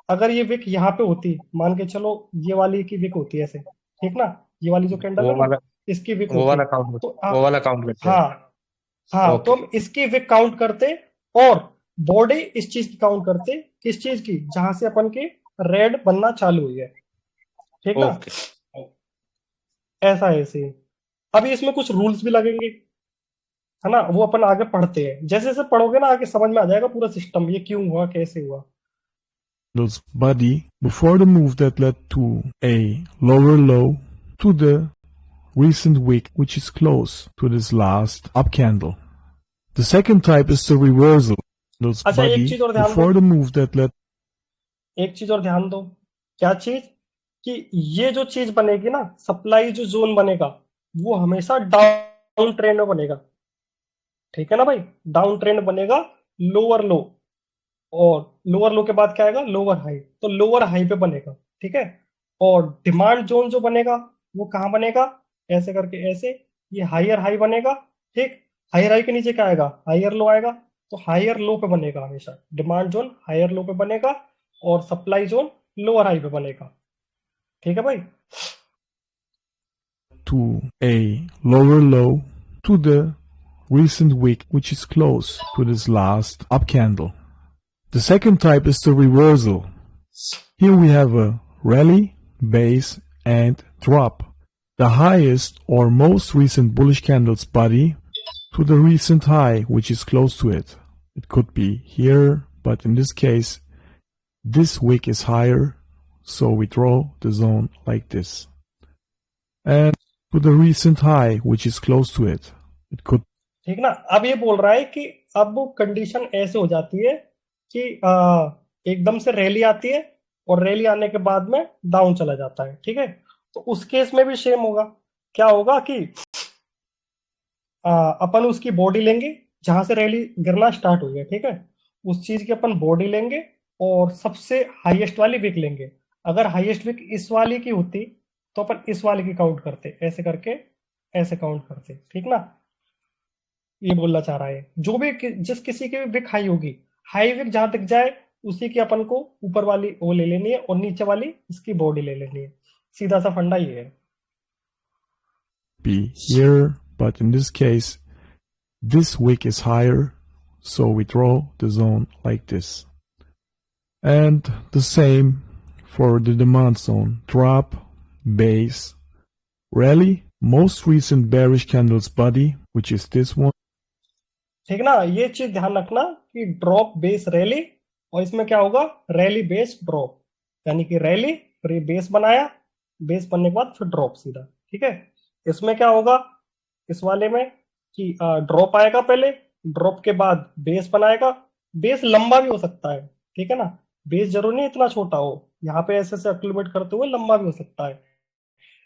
अगर ये विक यहाँ पे होती, मान के चलो ये वाली की विक होती है ऐसे, ठीक ना, ये वाली जो कैंडल वो है ना, वाला इसकी विक वो होती, वाला काउंट तो वो वाला काउंट करते हैं। हाँ हाँ, तो ओके। हम इसकी विक काउंट करते और बॉडी इस चीज की काउंट करते, किस चीज की, जहां से अपन की रेड बनना चालू हुई है। ठीक ना, ओके। ऐसा है सीन। अभी इसमें कुछ रूल्स भी लगेंगे, है ना, वो अपन आगे पढ़ते हैं। जैसे जैसे पढ़ोगे ना आगे समझ में आ जाएगा पूरा सिस्टम, ये क्यों हुआ कैसे हुआ। candle's body before the move that led to a lower low to the recent wick which is close to this last up candle. The second type is the reversal. Candle's अच्छा, एक body चीज और ध्यान दो, before the move that led एक चीज और ध्यान दो, क्या चीज, कि ये जो चीज बनेगी ना, सप्लाई जो जोन बनेगा, वो हमेशा डाउन ट्रेंड में बनेगा। ठीक है ना भाई, डाउन ट्रेंड बनेगा, लोअर लो, और लोअर लो के बाद क्या आएगा, लोअर हाई, तो लोअर हाई पे बनेगा। ठीक है, और डिमांड जोन जो बनेगा वो कहाँ बनेगा, ऐसे करके ऐसे, ये हायर हाई बनेगा। ठीक, हायर हाई के नीचे क्या आएगा, हायर लो आएगा, तो हायर लो पे बनेगा हमेशा, डिमांड जोन हायर लो पे बनेगा और सप्लाई जोन लोअर हाई पे बनेगा। ठीक है भाई, to a lower low to the recent wick which is close to this last up candle. The second type is the reversal. Here we have a rally, base, and drop. The highest or most recent bullish candle's body to the recent high which is close to it. It could be here, but in this case, this wick is higher, so we draw the zone like this. And to the recent high which is close to it. It could ठीक ना। अब ये बोल रहा है कि अब condition ऐसे हो जाती है कि एकदम से रैली आती है और रैली आने के बाद में डाउन चला जाता है। ठीक है, तो उस केस में भी सेम होगा। क्या होगा कि अपन उसकी बॉडी लेंगे जहां से रैली गिरना स्टार्ट हुई है। ठीक है, उस चीज की अपन बॉडी लेंगे और सबसे हाईएस्ट वाली विक लेंगे। अगर हाईएस्ट विक इस वाली की होती तो अपन इस वाली की काउंट करते, ऐसे करके ऐसे काउंट करते। ठीक ना, ये बोलना चाह रहा है, जो भी जिस किसी की भी विक हाई होगी, हाई विक जहां तक जाए उसी की अपन को ऊपर वाली वो ले लेनी है और नीचे वाली इसकी बॉडी ले लेनी है। सीधा सा फंडा ये है। be here, but in this case, this wick is higher, so we draw the zone like this. And the same for the demand zone. Drop, base, rally, most recent bearish candle's body, which is this one. ठीक ना, ये चीज ध्यान रखना कि drop base rally, और इसमें क्या होगा, रैली बेस ड्रॉप, यानी कि रैली फिर ये बेस बनाया, बेस बनने के बाद फिर ड्रॉप सीधा। ठीक है, इसमें क्या होगा, इस वाले में कि ड्रॉप आएगा, पहले ड्रॉप के बाद बेस बनाएगा, बेस लंबा भी हो सकता है, ठीक है ना, बेस जरूर नहीं इतना छोटा हो, यहाँ पे ऐसे एक्यूमुलेट करते हुए लंबा भी हो सकता है,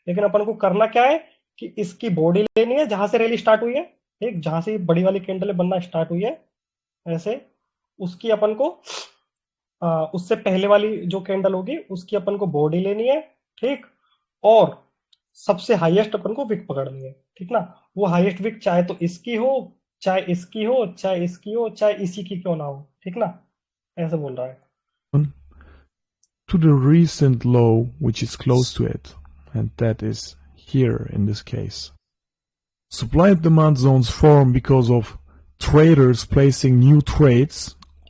लेकिन अपन को करना क्या है कि इसकी बॉडी लेनी है जहां से रैली स्टार्ट हुई है, ठीक, जहां से बड़ी वाली कैंडल बनना स्टार्ट हुई है ऐसे, उसकी अपन को उससे पहले वाली जो कैंडल होगी उसकी अपन को बॉडी लेनी है, ठीक, और सबसे हाईएस्ट अपन को विक पकड़नी है, ठीक ना, वो हाईएस्ट विक चाहे तो इसकी हो, चाहे इसकी हो, चाहे इसकी हो, चाहे इसी की क्यों ना हो, ठीक ना, ऐसे बोल रहा है। To the recent low, which is close to it, and that is here in this case. Supply and demand zones form because of traders placing new trades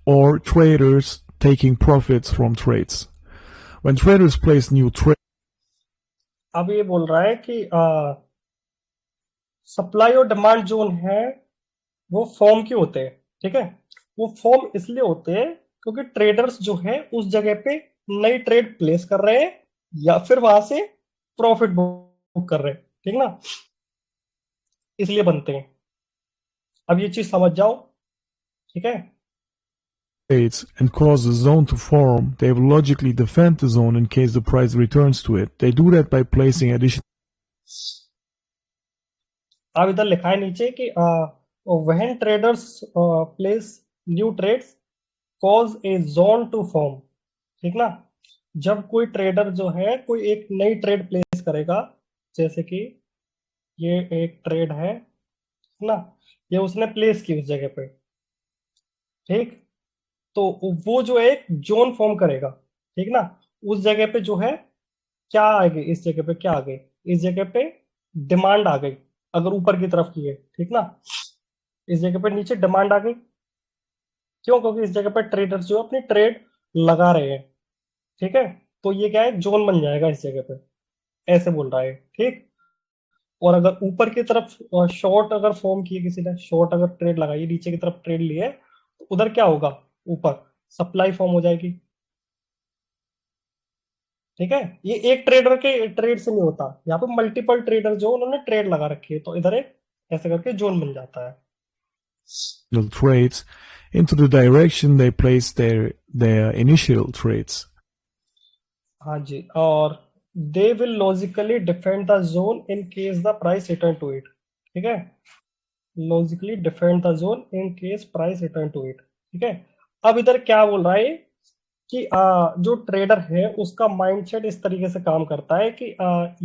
or traders taking profits from trades. When traders place new trades, अब ये बोल रहा है कि supply और demand zone है वो form क्यों होते हैं, ठीक है, वो फॉर्म इसलिए होते हैं क्योंकि ट्रेडर्स जो है उस जगह पे नई ट्रेड प्लेस कर रहे हैं या फिर वहां से प्रॉफिट बुक कर रहे हैं, ठीक ना, इसलिए बनते हैं। अब ये चीज समझ जाओ, ठीक है, and cause the zone to form, they will logically defend the zone in case the price returns to it. They do that by placing additional. अब इधर लिखा है नीचे कि when traders place new trades cause a zone to form, ठीक ना, जब कोई ट्रेडर जो है कोई एक नई ट्रेड प्लेस करेगा, जैसे कि ये एक ट्रेड है ना, ये उसने प्लेस की उस जगह पे, ठीक, तो वो जो एक जोन फॉर्म करेगा, ठीक ना, उस जगह पे जो है क्या आ गई, इस जगह पे क्या आ गई, इस जगह पे डिमांड आ गई, अगर ऊपर की तरफ की है, ठीक ना, इस जगह पे नीचे डिमांड आ गई, क्यों, क्योंकि इस जगह पे ट्रेडर्स जो अपनी ट्रेड लगा रहे हैं, ठीक है, तो ये क्या है, जोन बन जाएगा इस जगह पे, ऐसे बोल रहा है, ठीक, और अगर ऊपर की तरफ शॉर्ट अगर फॉर्म किए, किसी ने शॉर्ट अगर ट्रेड लगाई, नीचे की तरफ ट्रेड लिए, तो उधर क्या होगा, ऊपर सप्लाई फॉर्म हो जाएगी, ठीक है, ये एक ट्रेडर के ट्रेड से नहीं होता, यहाँ पे मल्टीपल ट्रेडर जो उन्होंने ट्रेड लगा रखी है, तो इधर एक ऐसे करके जोन बन जाता है। Trades into the direction they place their initial trades. हाँ जी, और they will logically defend the zone in case the price return to it, ठीक है, logically defend the zone in case price return to it, ठीक है। अब इधर क्या बोल रहा है कि जो ट्रेडर है उसका माइंडसेट इस तरीके से काम करता है कि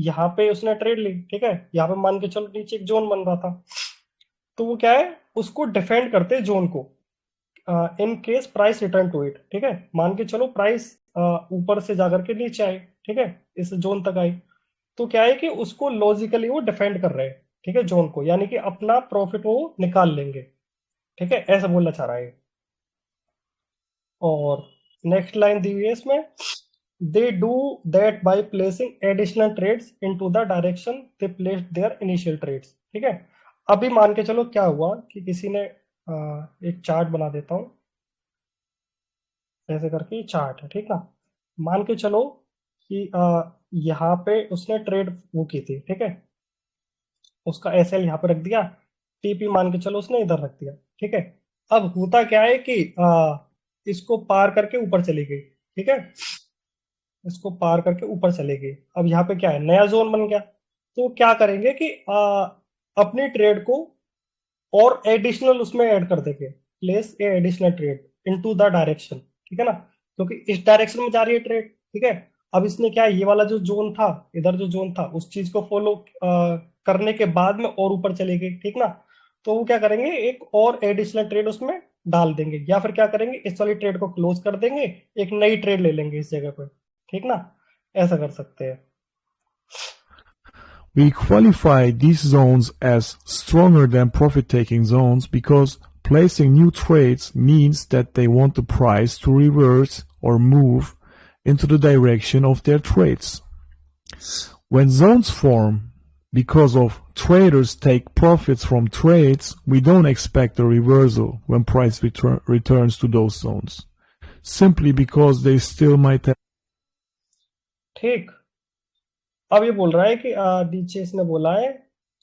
यहाँ पे उसने ट्रेड ली, ठीक है, यहाँ पे मान के चलो नीचे एक जोन बन रहा था, तो वो क्या है, उसको डिफेंड करते हैं जोन को in case price return to it, ठीक है, मान के चलो प्राइस ऊपर से जाकर के नीचे आए, ठीक है, इस जोन तक आई, तो क्या है कि उसको लॉजिकली वो डिफेंड कर रहे हैं, ठीक है, जोन को, यानी कि अपना प्रॉफिट वो निकाल लेंगे, ठीक है, ऐसा बोलना चाह रहा है। और नेक्स्ट लाइन दी हुई है इसमें, they do that by placing additional trades into the direction they placed their initial trades, ठीक है। अभी मान के चलो क्या हुआ कि किसी ने एक चार्ट बना देता हूं, ऐसे करके चार्ट है, ठीक ना, मान के चलो कि यहाँ पे उसने ट्रेड वो की थी, ठीक है, उसका एसएल यहाँ पे रख दिया, टीपी मान के चलो उसने इधर रख दिया, ठीक है। अब होता क्या है कि इसको पार करके ऊपर चली गई, ठीक है, इसको पार करके ऊपर चली गई, अब यहाँ पे क्या है, नया जोन बन गया, तो क्या करेंगे कि अपनी ट्रेड को और एडिशनल उसमें ऐड कर देंगे, place a additional trade into the direction, ठीक है ना, क्योंकि इस डायरेक्शन में जा रही है ट्रेड, ठीक है। अब इसने क्या, ये वाला जो जोन था, इधर जो जोन था, उस चीज को फॉलो करने के बाद में और ऊपर चले गई, ठीक ना, तो वो क्या करेंगे, एक और एडिशनल ट्रेड उसमें डाल देंगे, या फिर क्या करेंगे, इस वाली ट्रेड को क्लोज कर देंगे, एक नई ट्रेड ले लेंगे इस जगह पर, ठीक ना, ऐसा कर सकते हैं। We qualify these zones as stronger than profit-taking zones because placing new trades means that they want the price to reverse or move into the direction of their trades. When zones form because of traders take profits from trades, we don't expect a reversal when price returns to those zones, simply because they still might have. ठीक, अब ये बोल रहा है कि नीचे इसने बोला है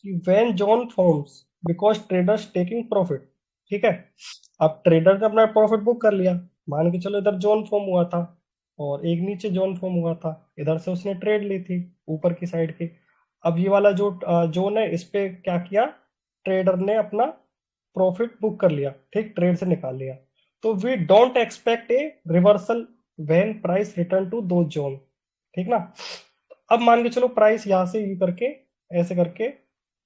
कि when zone forms because traders taking profit, ठीक है। अब ट्रेडर ने अपना प्रॉफिट बुक कर लिया, मान के चलो इधर जोन फॉर्म हुआ था और एक नीचे जोन फॉर्म हुआ था, इधर से उसने ट्रेड ली थी ऊपर की साइड की। अब ये वाला जो जोन है इस पे क्या किया, ट्रेडर ने अपना प्रॉफिट बुक कर लिया, ठीक, ट्रेड से निकाल लिया। तो we don't expect a reversal when price return to दो जोन, ठीक ना। अब मान के चलो प्राइस यहाँ से यू करके ऐसे करके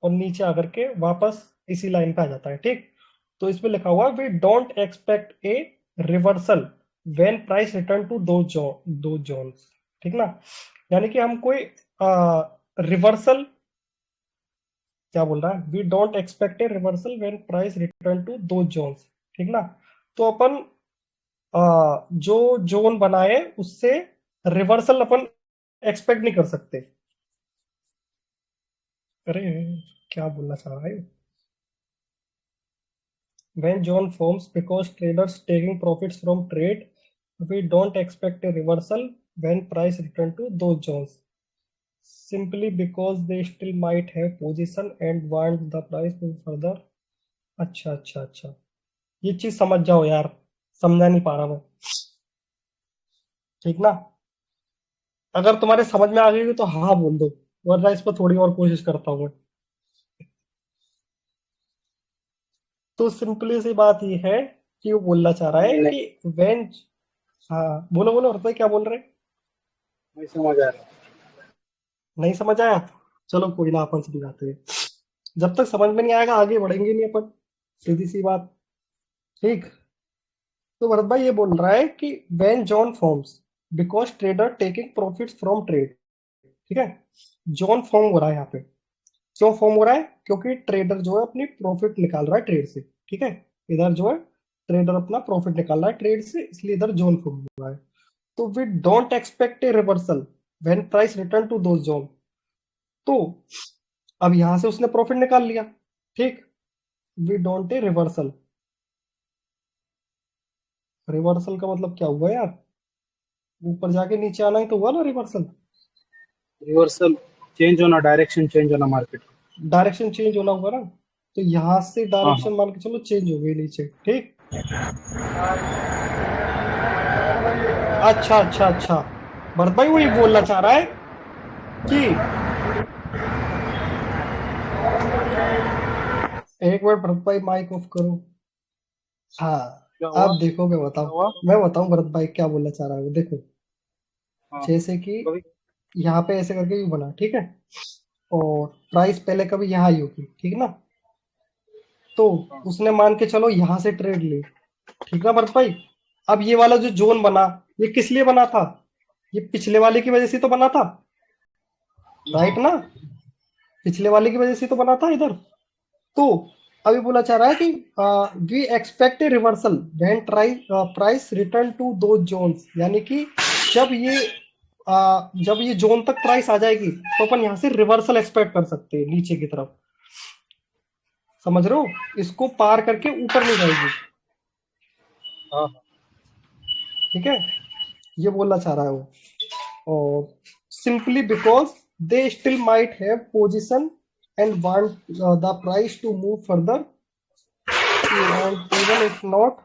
और नीचे आकर के वापस इसी लाइन पे आ जाता है, ठीक। तो इसमें लिखा हुआ we don't expect a reversal when price return to दो जोन्स, ठीक ना। यानी कि हम कोई रिवर्सल, क्या बोल रहा है, we don't expect a reversal when price return to दो जोन्स, ठीक ना। तो अपन जो जोन बनाए उससे रिवर्सल अपन एक्सपेक्ट नहीं कर सकते। अरे क्या बोलना चाह रहा है, when zone forms because traders taking profits from trade, we don't expect a reversal when price return to those zones, simply because they still might have position and want the price to further। अच्छा अच्छा अच्छा, ये चीज समझ जाओ यार, समझा नहीं पा रहा मैं, ठीक ना। अगर तुम्हारे समझ में आ गई तो हाँ बोल दो, वरना इस पर थोड़ी और कोशिश करता हूँ मैं। तो सिंपली सी बात ये है कि वो बोलना चाह रहा है कि व्हेन, हाँ बोलो बोलो हर्षद, क्या बोल रहे, नहीं समझ आ रहा। नहीं समझ आया, चलो कोई ना, अपन समझाते हैं। जब तक समझ में नहीं आएगा आगे बढ़ेंगे नहीं अपन, सीधी सी बात, ठीक। तो भरत भाई ये बोल रहा है कि when zone forms because trader taking profits from trade, ठीक है। जोन फॉर्म हो रहा है यहाँ पे, क्यों फॉर्म हो रहा है, क्योंकि ट्रेडर जो है अपनी प्रॉफिट निकाल रहा है ट्रेड से, ठीक है। इधर जो है ट्रेडर अपना प्रॉफिट निकाल रहा है ट्रेड से, इसलिए इधर जोन फॉर्म हुआ है। तो we don't expect a reversal when price return to दो जोन। तो अब यहां से उसने प्रॉफिट निकाल लिया, ठीक। We don't a reversal, reversal का मतलब क्या हुआ यार, ऊपर जाके नीचे आना ही तो हुआ ना रिवर्सल। रिवर्सल चेंज होना, डायरेक्शन चेंज होना मार्केट, डायरेक्शन चेंज होना होगा ना, तो यहां से डायरेक्शन मान के चलो चेंज हो गई नीचे, ठीक। अच्छा अच्छा अच्छा, भरत भाई वही बोलना चाह रहा है कि एक बार भरत भाई माइक ऑफ करो। हाँ आप देखो, मैं बताऊं भरत भाई क्या बोलना चाह रहा है वो, देखो। जैसे कि यहाँ पे ऐसे करके यू बना, ठीक है, और प्राइस पहले कभी यहाँ आई होगी, ठीक ना। तो उसने मान के चलो यहाँ से ट्रेड ली, ठीक ना भरत भाई। अब ये वाला जो जोन बना ये किस लिए बना था, ये पिछले वाले की वजह से तो बना था, राइट ना, पिछले वाले की वजह से तो बना था इधर। तो अभी बोला चाह रहा है कि we expect a reversal when price return to दो जोन्स, यानी कि जब ये जोन तक प्राइस आ जाएगी तो अपन यहाँ से रिवर्सल एक्सपेक्ट कर सकते हैं नीचे की तरफ, समझ रहे हो, इसको पार करके ऊपर नहीं जाएगी, ठीक है, ये बोलना चाह रहा है वो। और simply because they still might have position and want the price to move further, and even if not,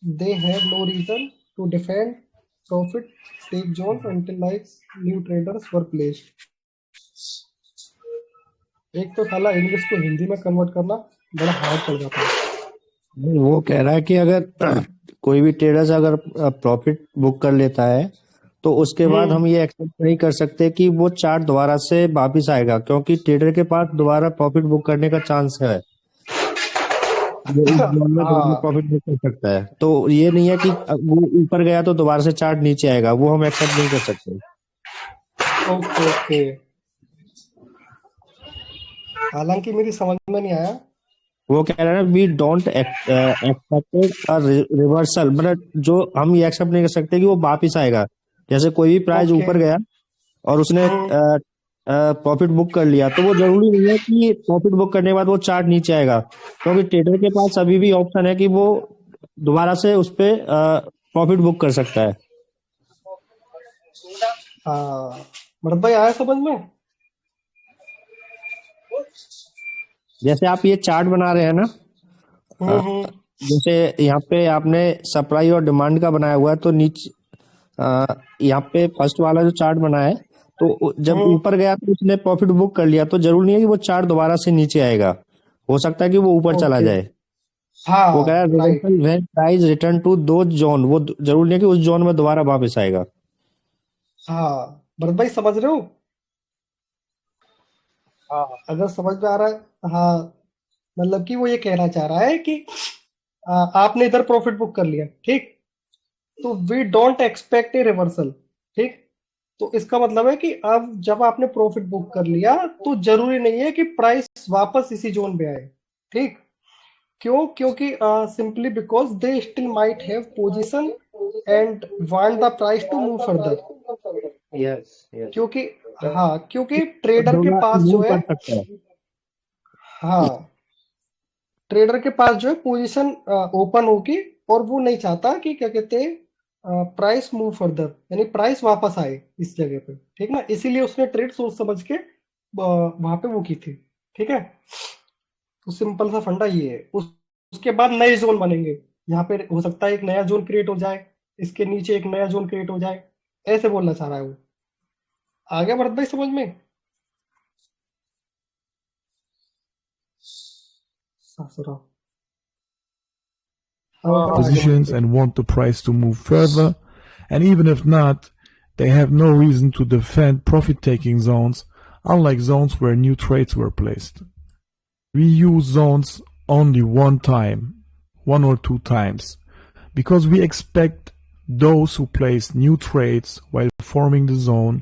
they have no reason to defend profit take zones until like new traders were placed। एक तो साला English को हिंदी में convert करना बड़ा hard पड़ जाता है। वो कह रहा है कि अगर कोई भी ट्रेडर्स अगर प्रॉफिट बुक कर लेता है तो उसके बाद हम ये एक्सपेक्ट नहीं कर सकते कि वो चार्ट दोबारा से वापिस आएगा, क्योंकि ट्रेडर के पास दोबारा प्रॉफिट बुक करने का चांस है, वो इस जोन में दोबारा प्रॉफिट बुक कर सकता है। तो ये नहीं है कि वो ऊपर गया तो दोबारा से चार्ट नीचे आएगा, वो हम एक्सेप्ट नहीं कर सकते। ओके ओके, हालांकि मेरी समझ में नहीं आया वो कह रहा है we don't expected a reversal, मतलब जो हम ये एक्सेप्ट नहीं कर सकते कि वो वापिस आएगा। जैसे कोई भी प्राइस ओके। ऊपर गया और उसने प्रॉफिट बुक कर लिया, तो वो जरूरी नहीं है कि प्रॉफिट बुक करने के बाद वो चार्ट नीचे आएगा, क्योंकि ट्रेडर के पास अभी भी ऑप्शन है कि वो दोबारा से उस पे प्रॉफिट बुक कर सकता है। हाँ भरत भाई, आया समझ में? जैसे आप ये चार्ट बना रहे हैं ना, हम्म। जैसे यहाँ पे आपने सप्लाई और डिमांड का बनाया हुआ है, तो नीचे यहाँ पे फर्स्ट वाला जो चार्ट बना है, तो जब ऊपर गया तो उसने प्रॉफिट बुक कर लिया, तो जरूरी नहीं है कि वो चार्ट दोबारा से नीचे आएगा, हो सकता है कि वो ऊपर चला ओके। जाए। हाँ वो कह रहा है right. Reversal when price return to दो जोन, वो जरूरी नहीं है कि उस जोन में दोबारा वापस आएगा। हाँ भरत भाई, समझ रहे हो? हाँ अगर समझ में आ रहा है, हाँ, मतलब कि वो ये कहना चाह रहा है कि आपने इधर प्रॉफिट बुक कर लिया, ठीक, तो we don't expect a reversal, ठीक। तो इसका मतलब है कि अब जब आपने प्रॉफिट बुक कर लिया तो जरूरी नहीं है कि प्राइस वापस इसी जोन पे आए, ठीक। क्यों? क्योंकि simply because they still might have position and want the price to move further. Yes yes, क्योंकि हाँ, क्योंकि ट्रेडर के पास जो मूव है, कर सकता है। हाँ, ट्रेडर के पास जो है पोजीशन ओपन होगी, और वो नहीं चाहता कि क्या कहते हैं प्राइस मूव फर्दर, यानी प्राइस वापस आए इस जगह पे, ठीक ना। इसीलिए उसने ट्रेड सोच समझ के वहां पे वो की थी, ठीक है। तो सिंपल सा फंडा ये है। उसके बाद नए जोन बनेंगे, यहाँ पे हो सकता है एक नया जोन क्रिएट हो जाए, इसके नीचे एक नया जोन क्रिएट हो जाए, ऐसे बोलना चाह रहा है वो। आ गया भरत भाई समझ में? ससुरा। अब अपन आगे Positions बढ़ते हैं। and want the price to move further. And even if not, they have no reason to defend profit-taking zones, unlike zones where new trades were placed. We use zones only one time, one or two times, because we expect those who place new trades while forming the zone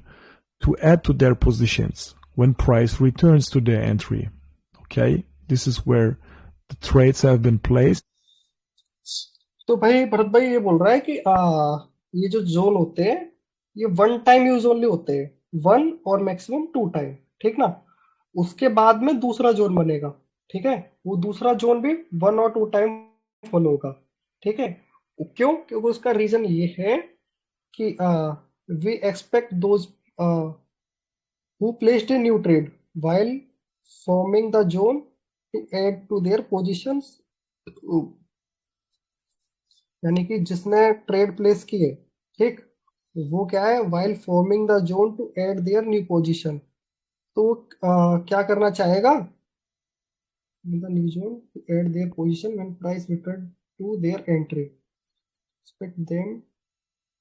to add to their positions when price returns to their entry. Okay, this is where the trades have been placed. तो भाई भरत भाई ये बोल रहा है कि ये जो जोन होते हैं, ये वन टाइम यूज ओनली होते हैं, वन और मैक्सिमम टू टाइम, ठीक ना। उसके बाद में दूसरा जोन बनेगा, ठीक है। वो दूसरा जोन भी वन और टू टाइम फॉलो होगा, ठीक है। क्यों? क्योंकि उसका रीजन ये है कि we expect those who placed a new trade while forming the zone to add to their positions, यानी कि जिसने ट्रेड प्लेस की है, ठीक, वो क्या है, while forming the zone to add their new position, तो क्या करना चाहेगा, in the new zone to add their position when price return to their entry, expect them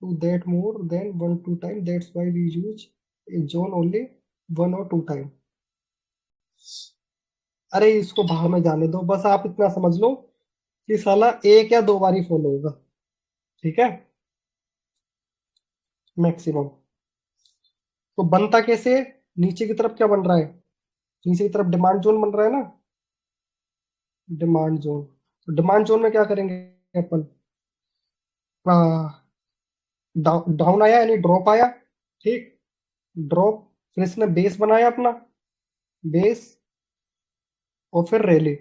to that more than one two time, that's why we use a zone only one or two time। अरे इसको बाहर में जाने दो, बस आप इतना समझ लो कि साला एक या दो बार ही फॉलो होगा, ठीक है, मैक्सिमम। तो बनता कैसे है? नीचे की तरफ क्या बन रहा है? नीचे की तरफ डिमांड जोन बन रहा है ना, डिमांड जोन। तो डिमांड जोन में क्या करेंगे अपन, डाउन आया यानी ड्रॉप आया, ठीक, ड्रॉप, फिर इसने बेस बनाया अपना, बेस, और फिर रैली,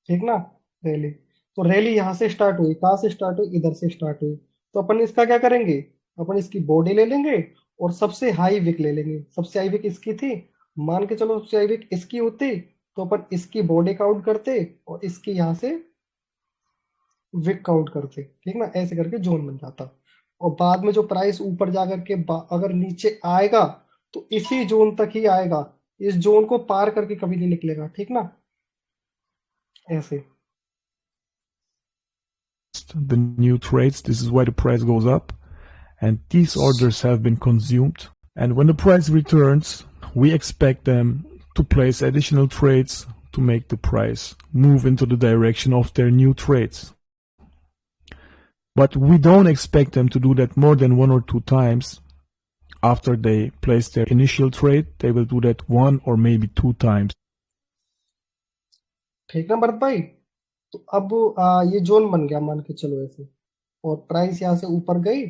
ठीक ना, रैली। तो रैली यहां से स्टार्ट हुई, कहां से स्टार्ट हुई, इधर से स्टार्ट हुई। तो अपन इसका क्या करेंगे, अपन इसकी बॉडी ले लेंगे और सबसे हाई विक ले लेंगे। सबसे हाई विक इसकी थी, मान के चलो सबसे हाई विक इसकी होती, तो अपन इसकी बॉडी काउंट करते और इसकी यहां से विक काउंट करते, ठीक ना। ऐसे करके जोन बन जाता, और बाद में जो प्राइस ऊपर जाकर के अगर नीचे आएगा तो इसी जोन तक ही आएगा, इस जोन को पार करके कभी नहीं निकलेगा, ठीक ना, ऐसे। The new trades, this is why the price goes up, and these orders have been consumed, and when the price returns we expect them to place additional trades to make the price move into the direction of their new trades. But we don't expect them to do that more than one or two times. After they place their initial trade, they will do that one or maybe two times. ठीक ना भरत भाई? तो अब ये zone बन गया मान के चलो ऐसे, और प्राइस यहाँ से ऊपर गई,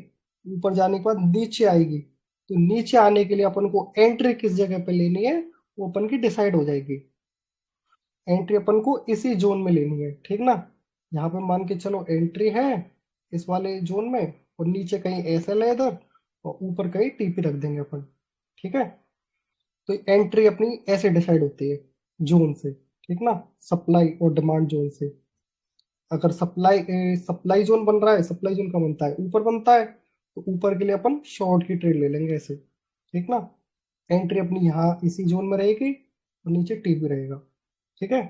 ऊपर जाने के बाद नीचे आएगी, तो नीचे आने के लिए अपन को एंट्री किस जगह पे लेनी है वो अपन की डिसाइड हो जाएगी। एंट्री अपन को इसी जोन में लेनी है, ठीक ना? यहाँ पे मान के चलो एंट्री है इस वाले जोन में, और नीचे कहीं एसएल है इधर, और ऊपर कहीं टीपी रख देंगे अपन, ठीक है? तो एंट्री अपनी ऐसे डिसाइड होती है जोन से, ठीक ना? सप्लाई और डिमांड जोन से। अगर सप्लाई जोन बन रहा है, सप्लाई जोन का बनता है ऊपर बनता है, तो ऊपर के लिए अपन शॉर्ट की ट्रेड ले लेंगे ऐसे, ठीक ना? एंट्री अपनी यहाँ इसी जोन में रहेगी और नीचे टीपी रहेगा, ठीक है?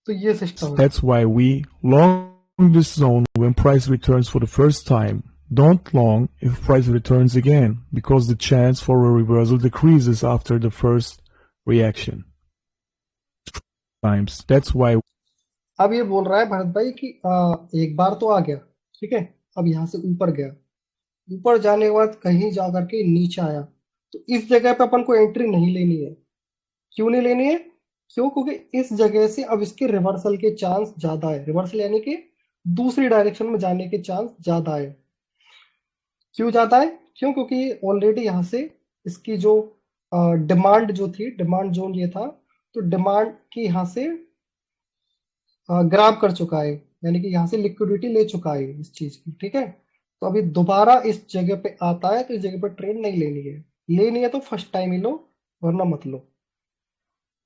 तो ये सिस्टम है। That's why we long this zone when price returns for the first time. Don't long if price returns again, because the chance for a reversal decreases after the first reaction. Times. That's why. अब ये बोल रहा है भरत भाई कि एक बार तो आ गया, ठीक है? अब यहाँ से ऊपर गया, ऊपर जाने के बाद कहीं जा करके नीचे आया, तो इस जगह पे अपन को एंट्री नहीं लेनी है। क्यों नहीं लेनी है? क्यों? क्योंकि इस जगह से अब इसके रिवर्सल के चांस ज्यादा है, रिवर्सल यानी कि दूसरी डायरेक्शन में जाने के चांस ज्यादा है। क्यों ज्यादा है? क्यों? क्योंकि ऑलरेडी यहाँ से इसकी जो डिमांड जो थी, डिमांड जोन ये था, तो डिमांड की यहाँ से ग्राब कर चुका है, यानी कि यहाँ से लिक्विडिटी ले चुका है इस चीज की, ठीक है? तो अभी दोबारा इस जगह पे आता है, तो इस जगह पे ट्रेड नहीं लेनी है। लेनी है तो फर्स्ट टाइम ही लो, वरना मत लो।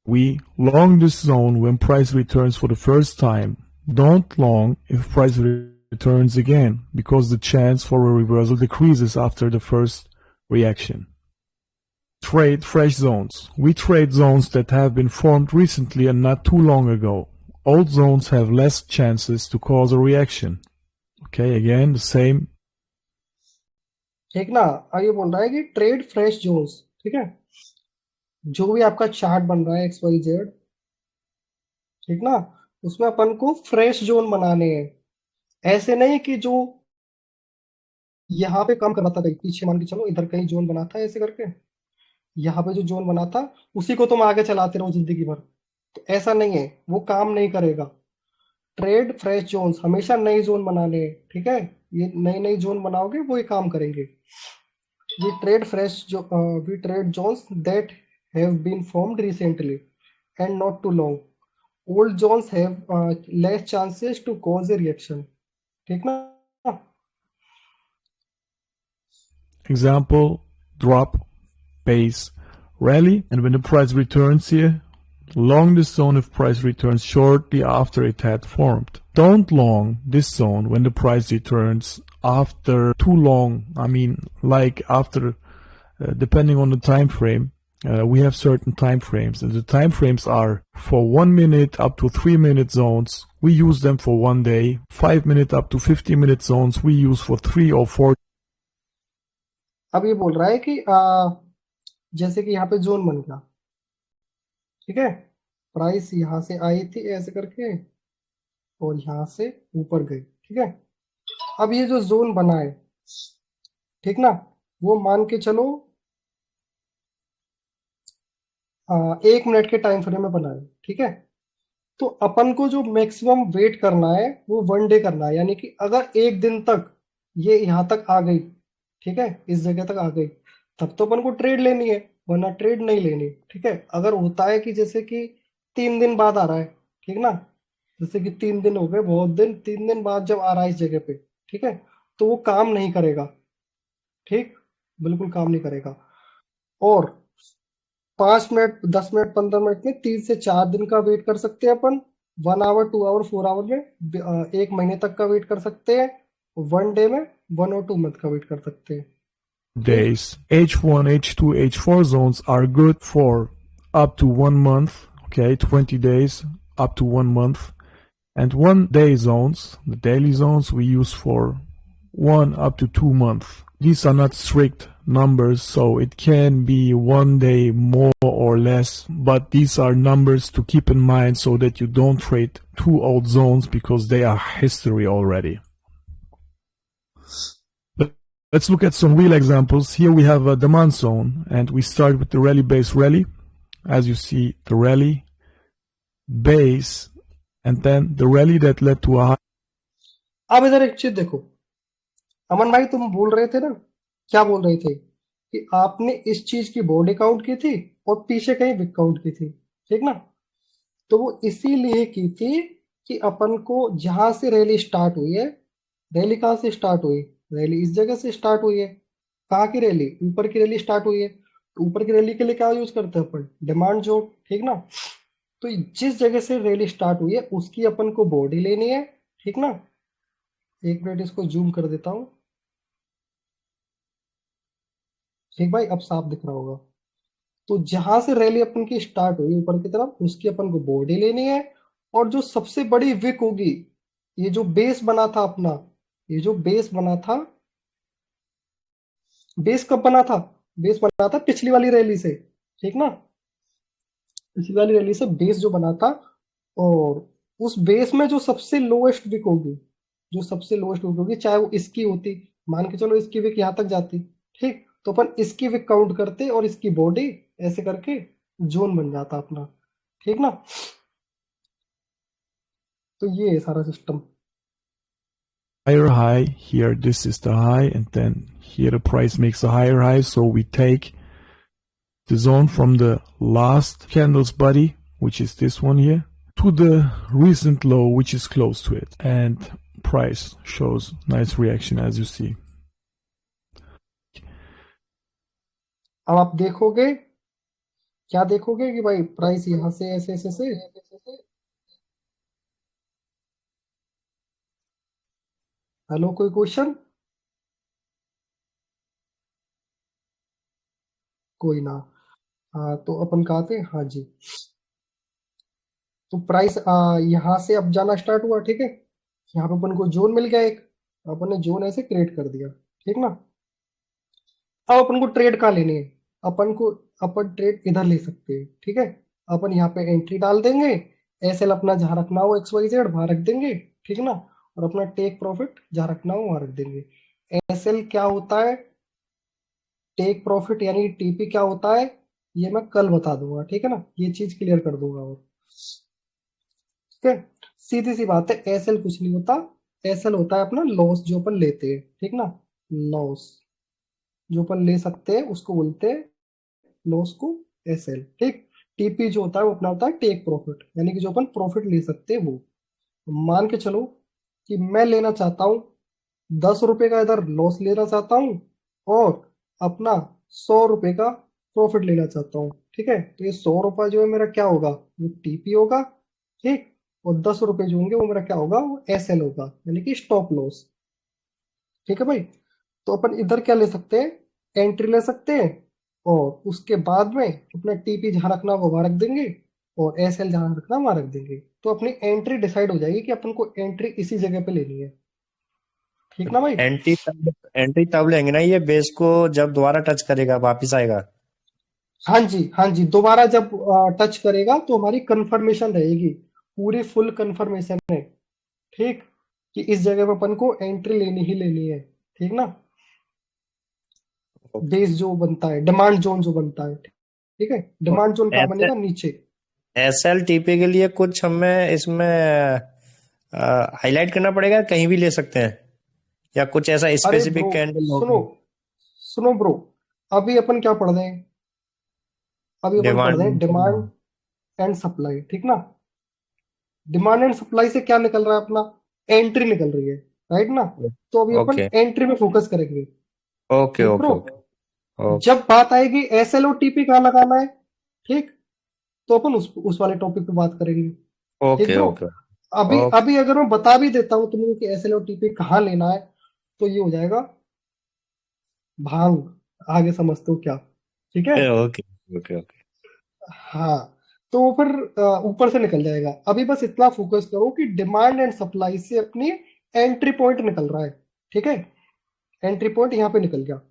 We long this zone when price returns for the first time. Don't long if price returns again, because the chance for a reversal decreases after the first reaction. Trade fresh zones. We trade zones that have been formed recently and not too long ago. Old zones have less chances to cause a reaction. Okay, again, the same. ठीक ना? अब ये बोल रहा है कि trade fresh Jones, ठीक है? जो भी आपका चार्ट बन रहा है XYZ, ठीक ना? उसमें अपन को फ्रेश जोन बनाने हैं। ऐसे नहीं कि जो यहाँ पे काम कर रहा था, कहीं पीछे मान के चलो इधर कहीं जोन बना था ऐसे करके, यहाँ पे जो जोन बना था उसी को तुम आगे चलाते रहो जिंदगी भर, तो ऐसा नहीं है, वो काम नहीं करेगा। ट्रेड फ्रेश जोन्स, हमेशा नई जोन बनाने हैं, ठीक है? ये नई नई जोन बनाओगे वो ही काम करेंगे। वी ट्रेड फ्रेश जो we trade zones that have been formed recently and not too long. Old zones have less chances to cause a reaction. ठीक ना? Example, drop, base, rally, and when the price returns here, long this zone if price returns shortly after it had formed. Don't long this zone when the price returns after too long. I mean, like after, depending on the time frame. We have certain time frames, and the time frames are for 1 minute up to 3 minute zones. We use them for 1 day. 5 minute up to 50 minute zones we use for 3 or 4. अब ये बोल रहा है कि जैसे कि यहाँ पे जोन बन गया, ठीक है? प्राइस यहाँ से आई थी ऐसे करके और यहाँ से ऊपर गई, ठीक है? अब ये जो जोन बना है, ठीक ना, वो मान के चलो 1 मिनट के टाइम फ्रेम में बना है, ठीक है? तो अपन को जो मैक्सिमम वेट करना है वो 1 डे करना है, यानी कि अगर 1 दिन तक ये यहाँ तक आ गई, ठीक है, इस जगह तक आ गई, तब तो अपन को ट्रेड लेनी है, वरना ट्रेड नहीं लेनी, ठीक है? अगर होता है कि जैसे कि 3 दिन बाद आ रहा है, ठीक ना, जैसे कि 3 दिन हो गए, बहुत दिन, 3 दिन बाद जब आ रहा है इस जगह पे, ठीक है, तो वो काम नहीं करेगा, ठीक, बिल्कुल काम नहीं करेगा। और 5 मिनट, 10 मिनट, 15 मिनट में 3 से 4 दिन का वेट कर सकते हैं अपन, 1 आवर, 2 आवर, 4 आवर में 1 महीने तक का वेट कर सकते हैं, 1 डे में 1 और 2 मंथ का वेट कर सकते हैं। Days. H1, H2, H4 zones are good for up to 1 month, okay, 20 days, up to 1 month. And 1 day zones, the daily zones, we use for 1 up to 2 months. These are not strict numbers, so it can be 1 day more or less, but these are numbers to keep in mind so that you don't trade too old zones because they are history already. Let's look at some real examples. Here we have a demand zone, and we start with the rally base rally. As you see, the rally base and then the rally that led to a high. अब इधर एक चीज देखो, अमन भाई तुम बोल रहे थे ना, क्या बोल रहे थे कि आपने इस चीज की बॉडी काउंट की थी और पीछे कहीं विक काउंट की थी, ठीक ना? तो वो इसीलिए की थी कि अपन को जहां से रैली स्टार्ट हुई है, रैली कहाँ से स्टार्ट हुई? रैली इस जगह से स्टार्ट हुई है। कहाँ की रैली? ऊपर की रैली स्टार्ट हुई है। तो ऊपर की रैली के लिए क्या यूज करते हैं अपन? डिमांड जोन, ठीक ना? तो जिस जगह से रैली स्टार्ट हुई है उसकी अपन को बॉडी लेनी है, ठीक ना? एक मिनट इसको जूम कर देता हूं। ठीक भाई, अब साफ दिख रहा होगा। तो जहां से रैली अपन की स्टार्ट हुई ऊपर की तरफ, उसकी अपन को बॉडी लेनी है। और जो सबसे बड़ी विक होगी, ये जो बेस बना था अपना, ये जो बेस बना था, बेस कब बना था? बेस बना था पिछली वाली रैली से, ठीक ना? पिछली वाली रैली से बेस जो बना था, और उस बेस में जो सबसे लोएस्ट विक होगी, जो सबसे लोएस्ट विक होगी, चाहे वो इसकी होती, मान के चलो इसकी विक यहां तक जाती, ठीक, तो अपन इसकी विक काउंट करते और इसकी बॉडी, ऐसे करके जोन बन जाता अपना, ठीक ना? तो ये है सारा system. Higher high here, this is the high, and then here the price makes a higher high, so we take the zone from the last candle's body, which is this one here, to the recent low, which is close to it, and price shows nice reaction, as you see. अब आप देखोगे, क्या देखोगे कि भाई price यहां से ऐसे ऐसे से, हेलो कोई क्वेश्चन? कोई ना। हाँ तो अपन कहा थे, हाँ जी। तो प्राइस यहाँ से अब जाना स्टार्ट हुआ, ठीक है? यहाँ पे अपन को जोन मिल गया एक, अपन ने जोन ऐसे क्रिएट कर दिया, ठीक ना? अब अपन को ट्रेड कहाँ लेनी है? अपन ट्रेड इधर ले सकते हैं, ठीक है? अपन यहाँ पे एंट्री डाल देंगे, एसएल अपना जहां रखना हो XYZ वहां रख देंगे, ठीक ना? और अपना टेक प्रॉफिट जहां रखना हो वहां रख देंगे। एसएल क्या होता है, टेक प्रॉफिट यानी टीपी क्या होता है, ये मैं कल बता दूंगा, ठीक है ना? ये चीज क्लियर कर दूंगा। और ठीक है, सीधी सी बात है, एसएल कुछ नहीं होता। एसएल होता है अपना लॉस जो अपन लेते हैं, ठीक ना? लॉस जो अपन ले सकते हैं उसको बोलते हैं लॉस को एसएल, ठीक। टीपी जो होता है वो अपना होता है टेक प्रॉफिट, यानी कि जो अपन प्रॉफिट ले सकते हैं वो। मान के चलो कि मैं लेना चाहता हूं 10 रुपए का, इधर लॉस लेना चाहता हूं और अपना 100 रुपए का प्रॉफिट लेना चाहता हूँ, ठीक है? तो ये 100 रुपए जो है मेरा क्या होगा, वो टीपी होगा, ठीक। और 10 रुपए जो होंगे वो मेरा क्या होगा, वो एसएल होगा, यानी कि स्टॉप लॉस, ठीक है भाई? तो अपन इधर क्या ले सकते हैं, एंट्री ले सकते हैं, और उसके बाद में अपना टीपी जहां रखना वो वहां रख देंगे और एसएल जहां रखना वहां रख देंगे। तो अपनी एंट्री डिसाइड हो जाएगी कि अपन को एंट्री इसी जगह पे लेनी है, ठीक ना भाई? एंट्री तब लेंगे ना ये बेस को जब दोबारा टच करेगा वापिस आएगा। हाँ जी, हाँ जी, दोबारा जब टच करेगा तो हमारी कंफर्मेशन रहेगी, पूरी फुल कंफर्मेशन है, ठीक, कि इस जगह पे अपन को एंट्री लेनी ही लेनी है, ठीक ना? बेस जो बनता है, डिमांड जोन जो बनता है, ठीक है? डिमांड जोन कहाँ बनेगा, नीचे। एसएल टीपी के लिए कुछ हमें इसमें हाईलाइट करना पड़ेगा, कहीं भी ले सकते हैं या कुछ ऐसा अरे स्पेसिफिक ब्रो, कैंडल सुनो ब्रो, अभी अपन क्या पढ़ रहे हैं? अभी अपन पढ़ रहे हैं डिमांड एंड सप्लाई, ठीक ना? डिमांड एंड सप्लाई से क्या निकल रहा है अपना, एंट्री निकल रही है, राइट ना? तो अभी अपन एंट्री में फोकस करेंगे, ओके ठीक ब्रो? ओके। जब बात आएगी एसएल और टीपी कहाँ लगाना है, ठीक, तो अपन उस वाले टॉपिक पे बात करेंगे, ठीक ओके ब्रो? ओके। अभी अगर मैं बता भी देता हूँ तुमको कि एसएल और टीपी कहाँ लेना है, तो ये हो जाएगा भांग, आगे समझते हो क्या, ठीक है? Okay okay okay. हाँ, तो वो फिर ऊपर से निकल जाएगा। अभी बस इतना फोकस करो कि डिमांड एंड सप्लाई से अपनी एंट्री पॉइंट निकल रहा है, ठीक है? एंट्री पॉइंट यहाँ पे निकल गया,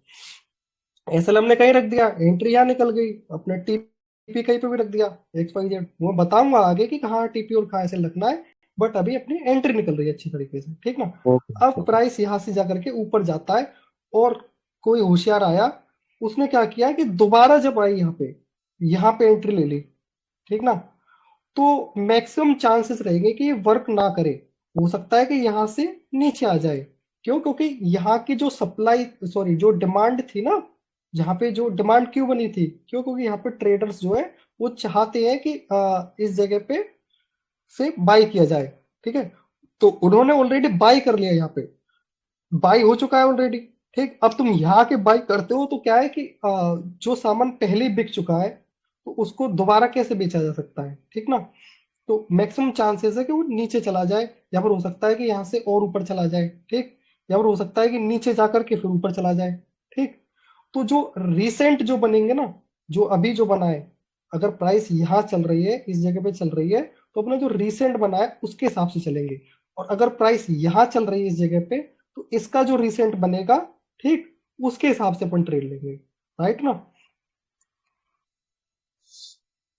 एसएल हमने कहीं रख दिया, एंट्री यहाँ निकल गई, अपने टीपी कहीं पे भी रख दिया, XYZ। वो बताऊंगा आगे कि कहाँ टीपी और कहाँ एसएल रखना है, बट अभी अपनी एंट्री निकल रही है अच्छी तरीके से, ठीक ना? अब प्राइस यहाँ से जाकर के ऊपर जाता है, और कोई होशियार आया, उसने क्या किया कि दोबारा जब आई यहाँ पे एंट्री ले ली, ठीक ना? तो तो मैक्सिमम चांसेस रहेंगे कि ये वर्क ना करे। हो सकता है कि यहाँ से नीचे आ जाए। क्यों? क्योंकि यहाँ की जो सप्लाई, सॉरी, जो डिमांड थी ना, जहाँ पे जो डिमांड क्यों बनी थी, क्यों? क्योंकि यहाँ पे ट्रेडर्स जो है वो चाहते हैं कि इस जगह पे से बाय किया जाए। ठीक है, तो उन्होंने ऑलरेडी बाय कर लिया, यहाँ पे बाय हो चुका है ऑलरेडी। ठीक, अब तुम यहाँ के बाय करते हो तो क्या है कि जो सामान पहले ही बिक चुका है तो उसको दोबारा कैसे बेचा जा सकता है? ठीक ना? तो मैक्सिमम चांसेस है कि वो नीचे चला जाए, या फिर हो सकता है कि यहाँ से और ऊपर चला जाए। ठीक, या फिर हो सकता है कि नीचे जाकर के फिर ऊपर चला जाए। ठीक, तो जो रिसेंट जो बनेंगे ना, जो अभी जो बना है, अगर प्राइस यहाँ चल रही है, इस जगह पे चल रही है, तो अपना जो रिसेंट बना है उसके हिसाब से चलेंगे। और अगर प्राइस यहाँ चल रही है इस जगह पे, तो इसका जो रिसेंट बनेगा, ठीक, उसके हिसाब से अपन ट्रेड लेंगे। राइट ना?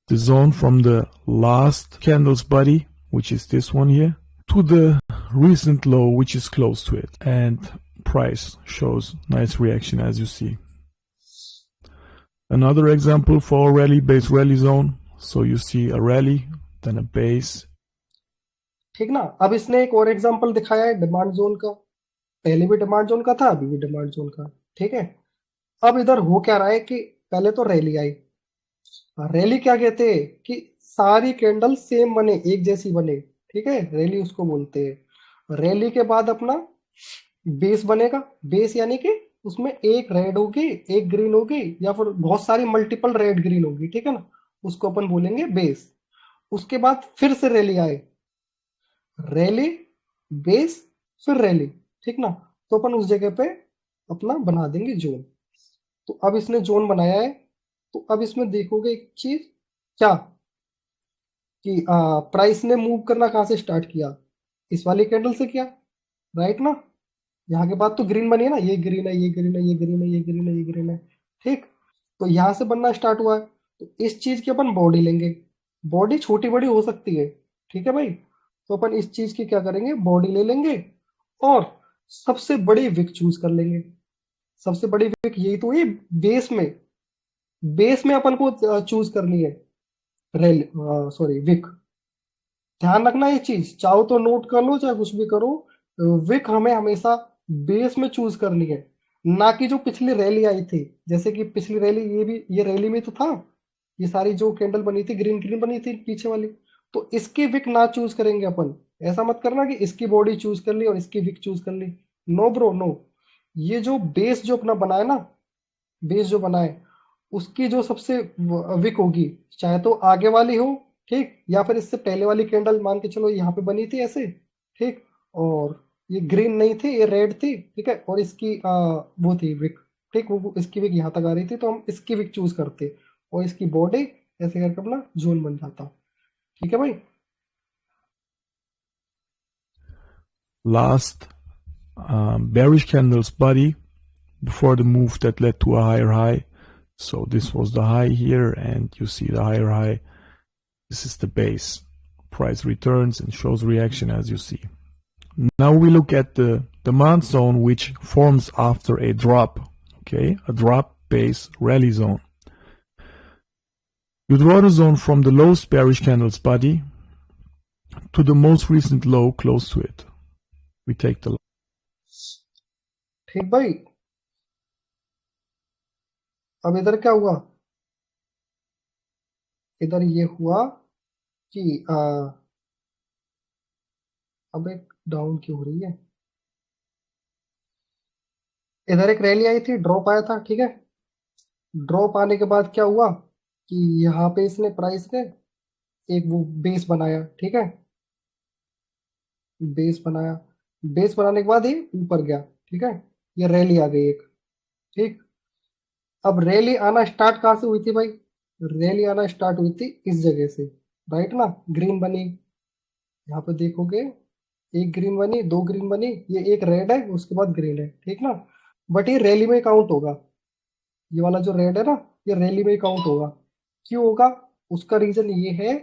The zone from the last candle's body, which is this one here, to the recent low, which is close to it. And price shows nice reaction, as you see. Another example for rally base rally zone. So you see a rally, then a base. ठीक ना? अब इसने एक और example दिखाया है demand zone का। पहले भी डिमांड जोन का था, अभी भी डिमांड जोन का। ठीक है, अब इधर हो क्या रहा है कि पहले तो रैली आई। रैली क्या कहते हैं कि सारी कैंडल सेम बने, एक जैसी बने। ठीक है, रैली उसको बोलते हैं। रैली के बाद अपना बेस बनेगा। बेस यानी कि उसमें एक रेड होगी, एक ग्रीन होगी, या फिर बहुत सारी मल्टीपल रेड ग्रीन होगी। ठीक है ना? उसको अपन बोलेंगे बेस। उसके बाद फिर से रैली आए, रैली, बेस, फिर रैली। ठीक ना? तो अपन उस जगह पे अपना बना देंगे जोन। तो अब इसने जोन बनाया है, तो अब इसमें देखोगे एक चीज क्या, कि प्राइस ने मूव करना कहाँ से स्टार्ट किया? इस वाली कैंडल से किया। राइट ना? यहाँ के बाद तो ग्रीन बनी है ना, ये ग्रीन है, ये ग्रीन है, ये ग्रीन है, ये ग्रीन है, ये ग्रीन है। ठीक, तो यहाँ से बनना स्टार्ट हुआ है। तो इस चीज की अपन बॉडी लेंगे। बॉडी छोटी बड़ी हो सकती है। ठीक है भाई, तो अपन इस चीज की क्या करेंगे, बॉडी ले लेंगे और सबसे बड़ी विक चूज कर लेंगे। सबसे बड़ी विक यही तो है बेस में। बेस में अपन को चूज करनी है रेल, सॉरी, विक। ध्यान रखना ये चीज, चाहो तो नोट कर लो, चाहे कुछ भी करो। विक हमें हमेशा बेस में चूज करनी है, ना कि जो पिछली रैली आई थी। जैसे कि पिछली रैली, ये भी ये रैली में तो था, ये सारी जो कैंडल बनी थी ग्रीन ग्रीन बनी थी पीछे वाली। तो इसकी विक ना चूज करेंगे अपन। ऐसा मत करना कि इसकी बॉडी चूज कर ली और इसकी विक चूज कर ली। No bro, no. ये जो बेस जो अपना बना है ना, बेस जो बना है, उसकी जो सबसे विक होगी, चाहे तो आगे वाली हो, ठीक, या फिर इससे पहले वाली कैंडल मान के चलो यहाँ पे बनी थी ऐसे। ठीक, और ये ग्रीन नहीं थी, ये रेड थी। ठीक है, और इसकी वो थी विक। ठीक, वो इसकी विक यहाँ तक आ रही थी, तो हम इसकी विक चूज करते और इसकी बॉडी ऐसे करके अपना जोन बन जाता। ठीक है भाई? Last bearish candle's body before the move that led to a higher high. So this was the high here, and you see the higher high. This is the base. Price returns and shows reaction, as you see. Now we look at the demand zone, which forms after a drop. Okay, a drop base rally zone. You draw the zone from the lowest bearish candle's body to the most recent low close to it. We take the ठीक भाई, अब इधर क्या हुआ? इधर ये हुआ कि अब एक डाउन क्यों हो रही है? इधर एक रैली आई थी, ड्रॉप आया था। ठीक है, ड्रॉप आने के बाद क्या हुआ कि यहाँ पे इसने प्राइस ने एक वो बेस बनाया। ठीक है, बेस बनाया। बेस बनाने के बाद ये ऊपर गया। ठीक है, ये रैली आ गई एक। ठीक, अब रैली आना स्टार्ट कहाँ से हुई थी भाई? रैली आना स्टार्ट हुई थी इस जगह से। राइट ना? ग्रीन बनी, यहाँ पे देखोगे एक ग्रीन बनी, दो ग्रीन बनी, ये एक रेड है, उसके बाद ग्रीन है। ठीक ना? बट ये रैली में काउंट होगा। ये वाला जो रेड है ना, ये रैली में काउंट होगा। क्यों होगा? उसका रीजन ये है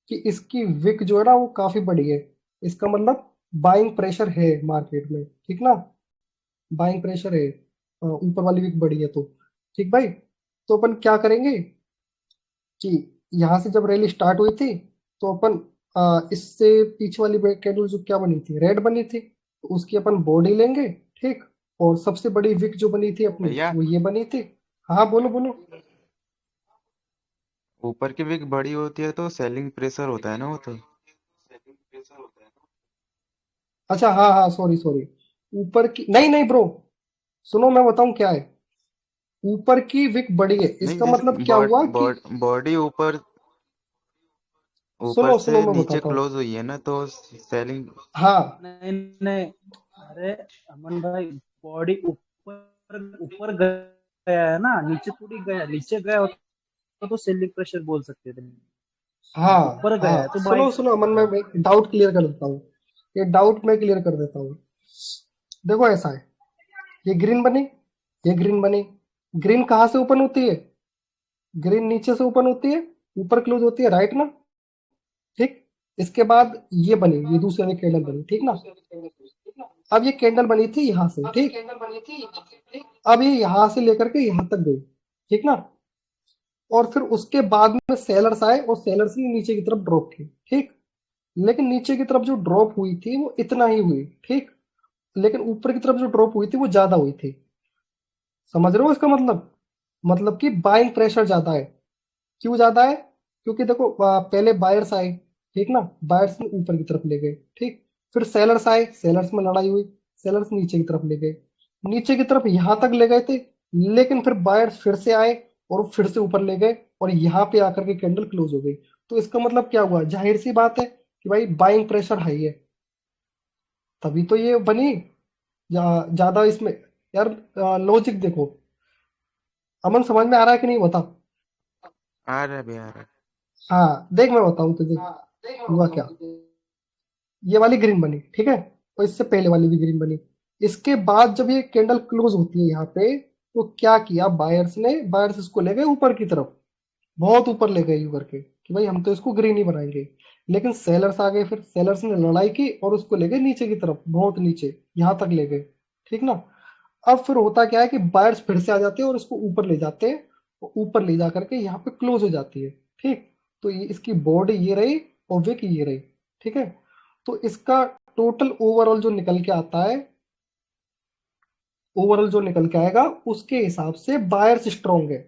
कि इसकी विक जो है ना वो काफी बड़ी है। इसका मतलब बाइंग प्रेशर है मार्केट में। ठीक ना? बाइंग प्रेशर है, ऊपर वाली विक बड़ी है तो। ठीक भाई, तो अपन क्या करेंगे कि यहाँ से जब रैली स्टार्ट हुई थी तो अपन इससे पीछे वाली कैंडल जो क्या बनी थी, रेड बनी थी, तो उसकी अपन बॉडी लेंगे, ठीक। और सबसे बड़ी विक जो बनी थी अपनी, भैया, वो ये बनी थी। हाँ बोलो बोलो। ऊपर की विक बड़ी होती है तो सेलिंग प्रेशर होता है ना, वो तो। अच्छा हाँ हाँ, सॉरी सॉरी। ऊपर की नहीं नहीं ब्रो, सुनो मैं बताऊं क्या है। ऊपर की विक बड़ी है, नहीं, इसका मतलब जैसे क्या हुआ कि, बॉडी ऊपर ऊपर सुनो सुनो से मैं नीचे बताता हूँ। क्लोज हुई है ना, तो सेलिंग। हाँ नहीं नहीं, अरे अमन भाई, बॉडी ऊपर ऊपर गया है ना, नीचे थोड़ी गया। नीचे गया होता तो सेलिंग प्रेशर बोल सकते थे। हाँ ऊपर गया है हाँ, तो सुनो बाइंग सुनो अमन, मैं प्रेशर। एक डाउट क्लियर कर देता हूँ। ये डाउट मैं क्लियर कर देता हूँ। देखो ऐसा है, ये ग्रीन बनी, ये ग्रीन बनी। ग्रीन कहाँ से ओपन होती है? ग्रीन नीचे से ओपन होती है, ऊपर क्लोज होती है, राइट ना? ठीक। इसके बाद ये बनी, ये दूसरे वाली कैंडल बनी, ठीक ना? अब ये कैंडल बनी थी यहाँ से, ठीक। अब ये यहाँ से लेकर के यहाँ तक गई, ठीक ना? और फिर उसके बाद में सेलर्स आए और सेलर्स ने नीचे की तरफ ड्रॉप की, ठीक। लेकिन नीचे की तरफ जो ड्रॉप हुई थी वो इतना ही हुई, ठीक। लेकिन ऊपर की तरफ जो ड्रॉप हुई थी वो ज्यादा हुई थी। समझ रहे हो इसका मतलब कि बाइंग प्रेशर ज्यादा है। क्यों ज्यादा है? क्योंकि देखो पहले बायर्स आए, ठीक ना, बायर्स ने ऊपर की तरफ ले गए, ठीक। फिर सेलर्स आए, सेलर्स में लड़ाई हुई, सेलर्स नीचे की तरफ ले गए, नीचे की तरफ यहां तक ले गए थे। लेकिन फिर बायर्स फिर से आए और फिर से ऊपर ले गए, और यहाँ पे आकर के कैंडल क्लोज हो गई। तो इसका मतलब क्या हुआ? जाहिर सी बात है कि भाई बाइंग प्रेशर हाई है, तभी तो ये बनी। ज्यादा इसमें यार, लॉजिक देखो। अमन समझ में आ रहा है कि नहीं बता? आ रहा है भैया, आ रहा है। हाँ देख, मैं बताऊं तुझे हुआ क्या। ये वाली ग्रीन बनी, ठीक है, और इससे पहले वाली भी ग्रीन बनी। इसके बाद जब ये कैंडल क्लोज होती है यहाँ पे, तो क्या किया बायर्स ने? बायर्स इसको ले गए ऊपर की तरफ, बहुत ऊपर ले गए यू करके कि भाई हम तो इसको ग्रीन ही बनाएंगे। लेकिन सेलर्स आ गए, फिर सेलर्स ने लड़ाई की और उसको ले गए नीचे की तरफ, बहुत नीचे, यहाँ तक ले गए, ठीक ना? अब फिर होता क्या है कि बायर्स फिर से आ जाते हैं और इसको ऊपर ले जाते हैं, और ऊपर ले जा करके यहाँ पे क्लोज हो जाती है, ठीक। तो ये इसकी बॉडी ये रही और विक ये रही, ठीक है। तो इसका टोटल ओवरऑल जो निकल के आता है, ओवरऑल जो निकल के आएगा उसके हिसाब से बायर्स स्ट्रांग है।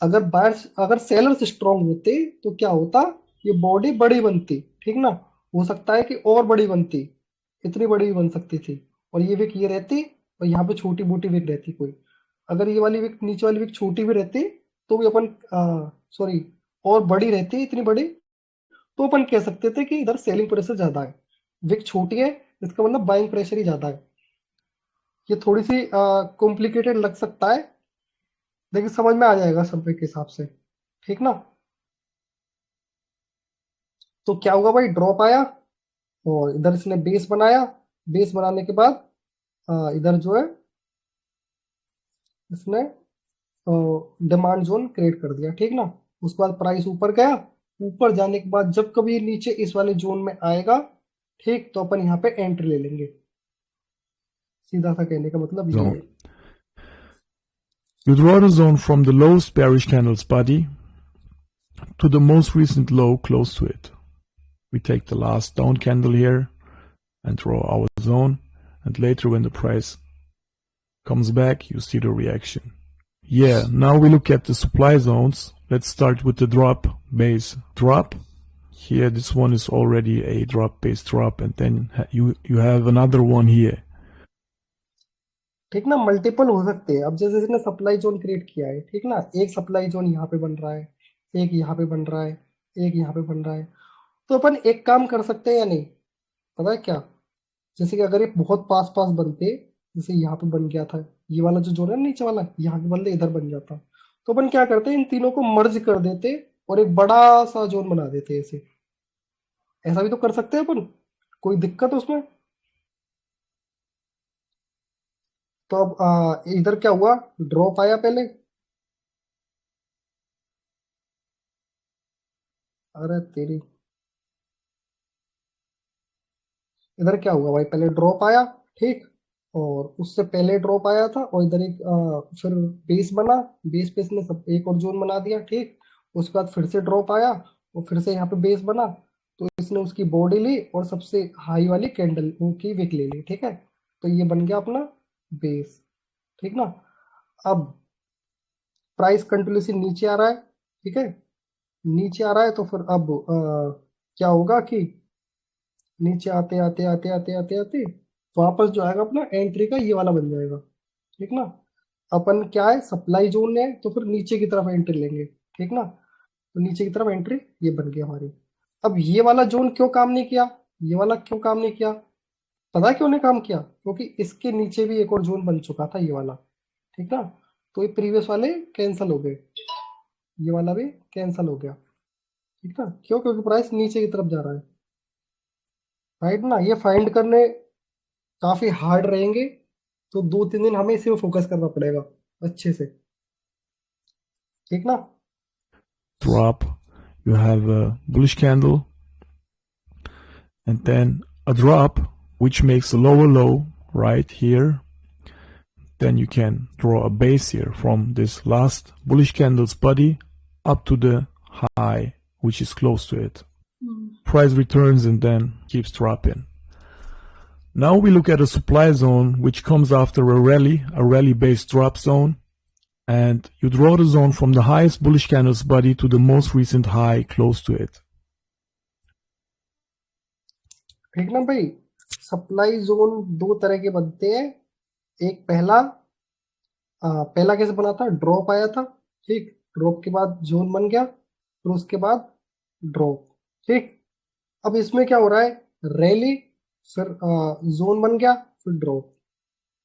अगर सेलर्स स्ट्रांग होते तो क्या होता? ये बॉडी बड़ी बनती, ठीक ना? हो सकता है कि और बड़ी बनती, इतनी बड़ी भी बन सकती थी। और ये विक ये रहती, और यहाँ पे छोटी मोटी विक रहती कोई। अगर ये वाली विक, नीचे वाली विक छोटी भी रहती, तो भी अपन, सॉरी, और बड़ी रहती इतनी बड़ी, तो अपन कह सकते थे कि इधर सेलिंग प्रेशर ज्यादा है। विक छोटी है, इसका मतलब बाइंग प्रेशर ही ज्यादा है। ये थोड़ी सी कॉम्प्लिकेटेड लग सकता है, लेकिन समझ में आ जाएगा समय के हिसाब से, ठीक ना? तो क्या हुआ भाई, ड्रॉप आया और इधर इसने बेस बनाया। बेस बनाने के बाद इधर जो है इसने डिमांड जोन क्रिएट कर दिया, ठीक ना? उसके बाद प्राइस ऊपर गया। ऊपर जाने के बाद जब कभी नीचे इस वाले जोन में आएगा, ठीक, तो अपन यहाँ पे एंट्री ले लेंगे। सीधा सा कहने का मतलब ये है। Zone. You draw the zone from the lowest bearish candle's body to the most recent low close to it. We take the last down candle here and draw our zone, and later when the price comes back, you see the reaction. Yeah, now we look at the supply zones. Let's start with the drop, base, drop. Here, this one is already a drop, base, drop, and then you have another one here. ठीक ना? Multiple हो सकते हैं। अब जैसे इसने supply zone create किया है, ठीक ना, एक सप्लाई जोन यहाँ पे बन रहा है, एक यहाँ पे बन रहा है, एक यहाँ पे बन रहा है। तो अपन एक काम कर सकते हैं या नहीं, पता है क्या? जैसे कि अगर ये बहुत पास पास बनते, जैसे यहाँ पे बन गया था, ये वाला जो जोन है ना नीचे वाला, यहाँ के बदले इधर बन जाता, तो अपन क्या करते, इन तीनों को मर्ज कर देते और एक बड़ा सा जोन बना देते ऐसे। ऐसा भी तो कर सकते हैं अपन, कोई दिक्कत है उसमें? तो अब इधर क्या हुआ, ड्रॉप आया पहले। अरे तेरी, इधर क्या हुआ भाई, पहले ड्रॉप आया, ठीक। और उससे पहले ड्रॉप आया था, और इधर एक फिर बेस बना, बेस पे इसने सब एक और जोन बना दिया, ठीक। उसके बाद फिर से ड्रॉप आया और फिर से यहाँ पे बेस बना, तो इसने उसकी बॉडी ली और सबसे हाई वाली कैंडल की विक ले ली। ठीक है, तो ये बन गया अपना बेस। ठीक ना। अब प्राइस कंटिन्यूसली नीचे आ रहा है। ठीक है, नीचे आ रहा है तो फिर अब क्या होगा कि नीचे आते आते आते आते आते आते वापस जो आएगा अपना एंट्री का ये वाला बन जाएगा। ठीक ना। अपन क्या है, सप्लाई जोन है, तो फिर नीचे की तरफ एंट्री लेंगे। ठीक ना, तो नीचे की तरफ एंट्री ये बन गई हमारी। अब ये वाला जोन क्यों काम नहीं किया, ये वाला क्यों काम नहीं किया, पता है क्यों नहीं काम किया? क्योंकि इसके नीचे भी एक और जोन बन चुका था, ये वाला। ठीक ना, तो ये प्रीवियस वाले कैंसिल हो गए, ये वाला भी कैंसिल हो गया। ठीक ना, क्यों? क्योंकि प्राइस नीचे की तरफ जा रहा है। राइट ना, ये फाइंड करने काफी हार्ड रहेंगे, तो 2-3 दिन हमें इसी में फोकस करना पड़ेगा अच्छे से। ठीक ना। Drop, you have a bullish candle, and then a drop which makes a lower low right here. Then you can draw a base here from this last bullish candle's body up to the high which is close to it. Price returns and then keeps dropping. Now we look at a supply zone which comes after a rally based drop zone, and you draw the zone from the highest bullish candle's body to the most recent high close to it. ठीक ना भाई, supply zone दो तरह के बनते हैं। एक पहला कैसे बना था, ड्रॉप आया था। ठीक, ड्रॉप के बाद जोन बन गया, फिर उसके बाद ड्रॉप। ठीक, अब इसमें क्या हो रहा है, रैली, फिर जोन बन गया, फिर ड्रॉप।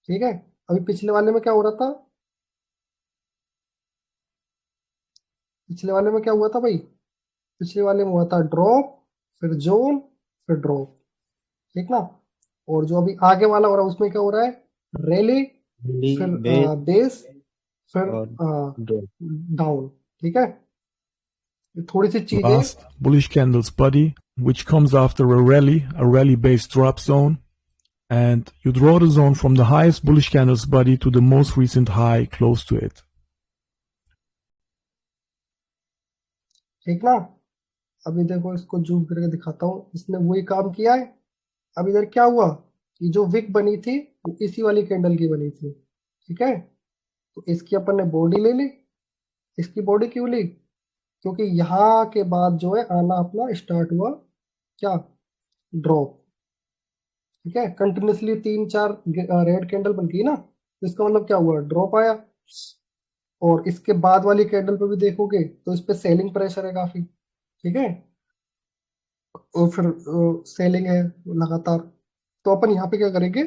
ठीक है, अभी पिछले वाले में क्या हो रहा था, पिछले वाले में क्या हुआ था भाई, पिछले वाले में हुआ था ड्रॉप, फिर जोन, फिर ड्रॉप। ठीक ना, और जो अभी आगे वाला हो रहा है उसमें क्या हो रहा है, रैली, फिर बेस, फिर डाउन। ठीक है, थोड़ी सी चीजें। Last bullish candle's body which comes after a rally based drop zone, and you draw the zone from the highest bullish candle's body to the most recent high close to it. ठीक ना, अभी देखो इसको zoom करके दिखाता हूँ, इसने वही काम किया है। अब इधर क्या हुआ कि जो विक बनी थी वो इसी वाली कैंडल की बनी थी। ठीक है, तो इसकी अपन ने बॉडी ले ली। इसकी बॉडी क्यों ली, क्योंकि यहाँ के बाद जो है आना अपना स्टार्ट हुआ क्या, ड्रॉप। ठीक है, कंटिन्यूसली 3-4 रेड कैंडल बन गई ना, तो इसका मतलब क्या हुआ, ड्रॉप आया। और इसके बाद वाली कैंडल पे भी देखोगे तो इस पे सेलिंग प्रेशर है काफी। ठीक है, और फिर सेलिंग है लगातार। तो अपन यहाँ पे क्या करेंगे,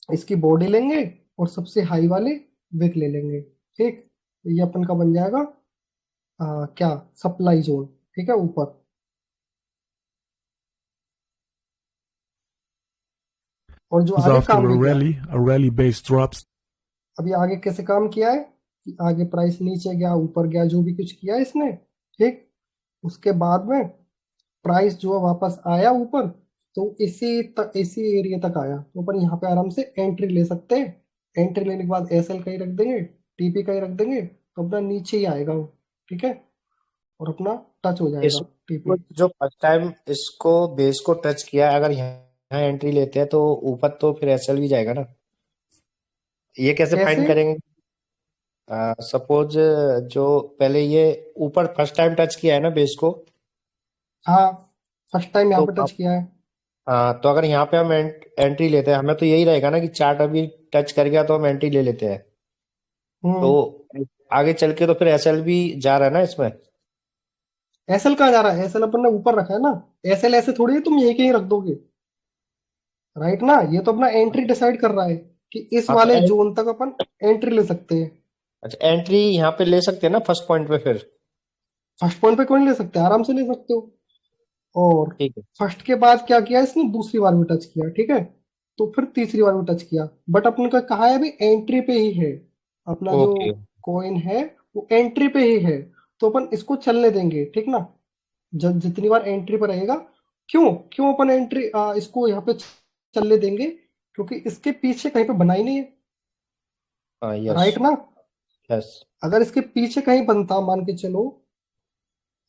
इसकी बॉडी लेंगे और सबसे हाई वाले विक ले लेंगे। ठीक, ये अपन का बन जाएगा क्या, सप्लाई जोन। ठीक है, ऊपर। और जो आगे After काम a नहीं किया, rally based drops. अभी आगे कैसे काम किया है कि आगे प्राइस नीचे गया, ऊपर गया, जो भी कुछ किया इसने। ठीक, उसके बाद में प्राइस जो है वापस आया ऊपर, तो इसी एरिया तक आया, तो अपन यहाँ पे आराम से एंट्री ले सकते हैं। एंट्री लेने के बाद एसएल का ही रख देंगे, टीपी का ही रख देंगे, तो अपना नीचे ही आएगा वो। ठीक है, और अपना टच हो जाएगा टीपी। इसको जो फर्स्ट टाइम इसको बेस को टच किया, अगर यहाँ एंट्री लेते हैं तो ऊपर तो फिर एसएल भी जाएगा ना, ये कैसे फाइंड कैसे? करेंगे? सपोज जो पहले ये ऊपर फर्स्ट टाइम टच किया है ना बेस को, हाँ, फर्स्ट टाइम यहाँ तो पे टच किया है। तो अगर यहाँ पे हम एंट्री लेते हैं, हमें तो यही रहेगा ना कि चार्ट अभी टच कर गया तो हम एंट्री ले लेते हैं। तो आगे चल के तो फिर एसएल भी जा रहा है ना इसमें। एसएल कहाँ जा रहा है, एसएल अपन ने ऊपर रखा है ना। एसएल ऐसे थोड़ी है तुम यही कहीं रख दोगे, राइट ना। ये तो अपना एंट्री डिसाइड कर रहा है कि इस हाँ, वाले जोन तक अपन एंट्री ले सकते हैं। अच्छा, एंट्री यहाँ पे ले सकते हैं ना फर्स्ट पॉइंट पे? फिर फर्स्ट पॉइंट पे क्यों नहीं ले सकते, आराम से ले सकते हो। और ठीक है, फर्स्ट के बाद क्या किया इसने, दूसरी बार भी टच किया। ठीक है, तो फिर तीसरी बार भी टच किया, बट अपन का कहा है अभी एंट्री पे ही है, अपना जो ओके, कॉइन है वो एंट्री पे ही है, तो अपन इसको चलने देंगे। ठीक ना, जब जितनी बार एंट्री पर रहेगा, क्यों क्यों अपन एंट्री इसको यहाँ पे चलने देंगे, क्योंकि इसके पीछे कहीं पे बना ही नहीं है, हाँ, यस राइट ना। यस, अगर इसके पीछे कहीं बनता, मान के चलो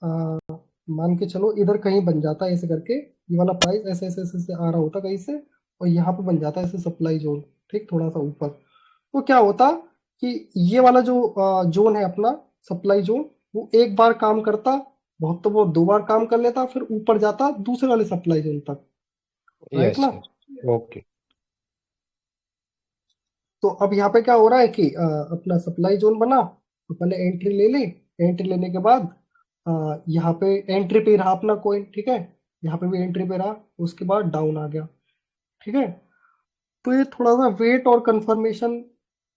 मान के चलो इधर कहीं बन जाता है ऐसे करके, ये वाला प्राइस ऐसे ऐसे ऐसे ऐसे आ रहा होता कहीं से, और यहाँ पे बन जाता है ऐसे सप्लाई जोन, ठीक, थोड़ा सा ऊपर। तो क्या होता कि ये वाला जो जोन है अपना सप्लाई जोन, वो एक बार काम करता, बहुत तो वो 2 बार काम कर लेता, फिर ऊपर जाता दूसरे वाले सप्लाई जोन तक, राइट यस ना। Yes, okay. तो अब यहाँ पे क्या हो रहा है कि अपना सप्लाई जोन बना, तो पहले एंट्री ले ली, एंट्री लेने के बाद यहाँ पे एंट्री पे रहा अपना कॉइन, ठीक है, यहाँ पे भी एंट्री पे रहा, उसके बाद डाउन आ गया, ठीक है। तो ये थोड़ा सा वेट और कंफर्मेशन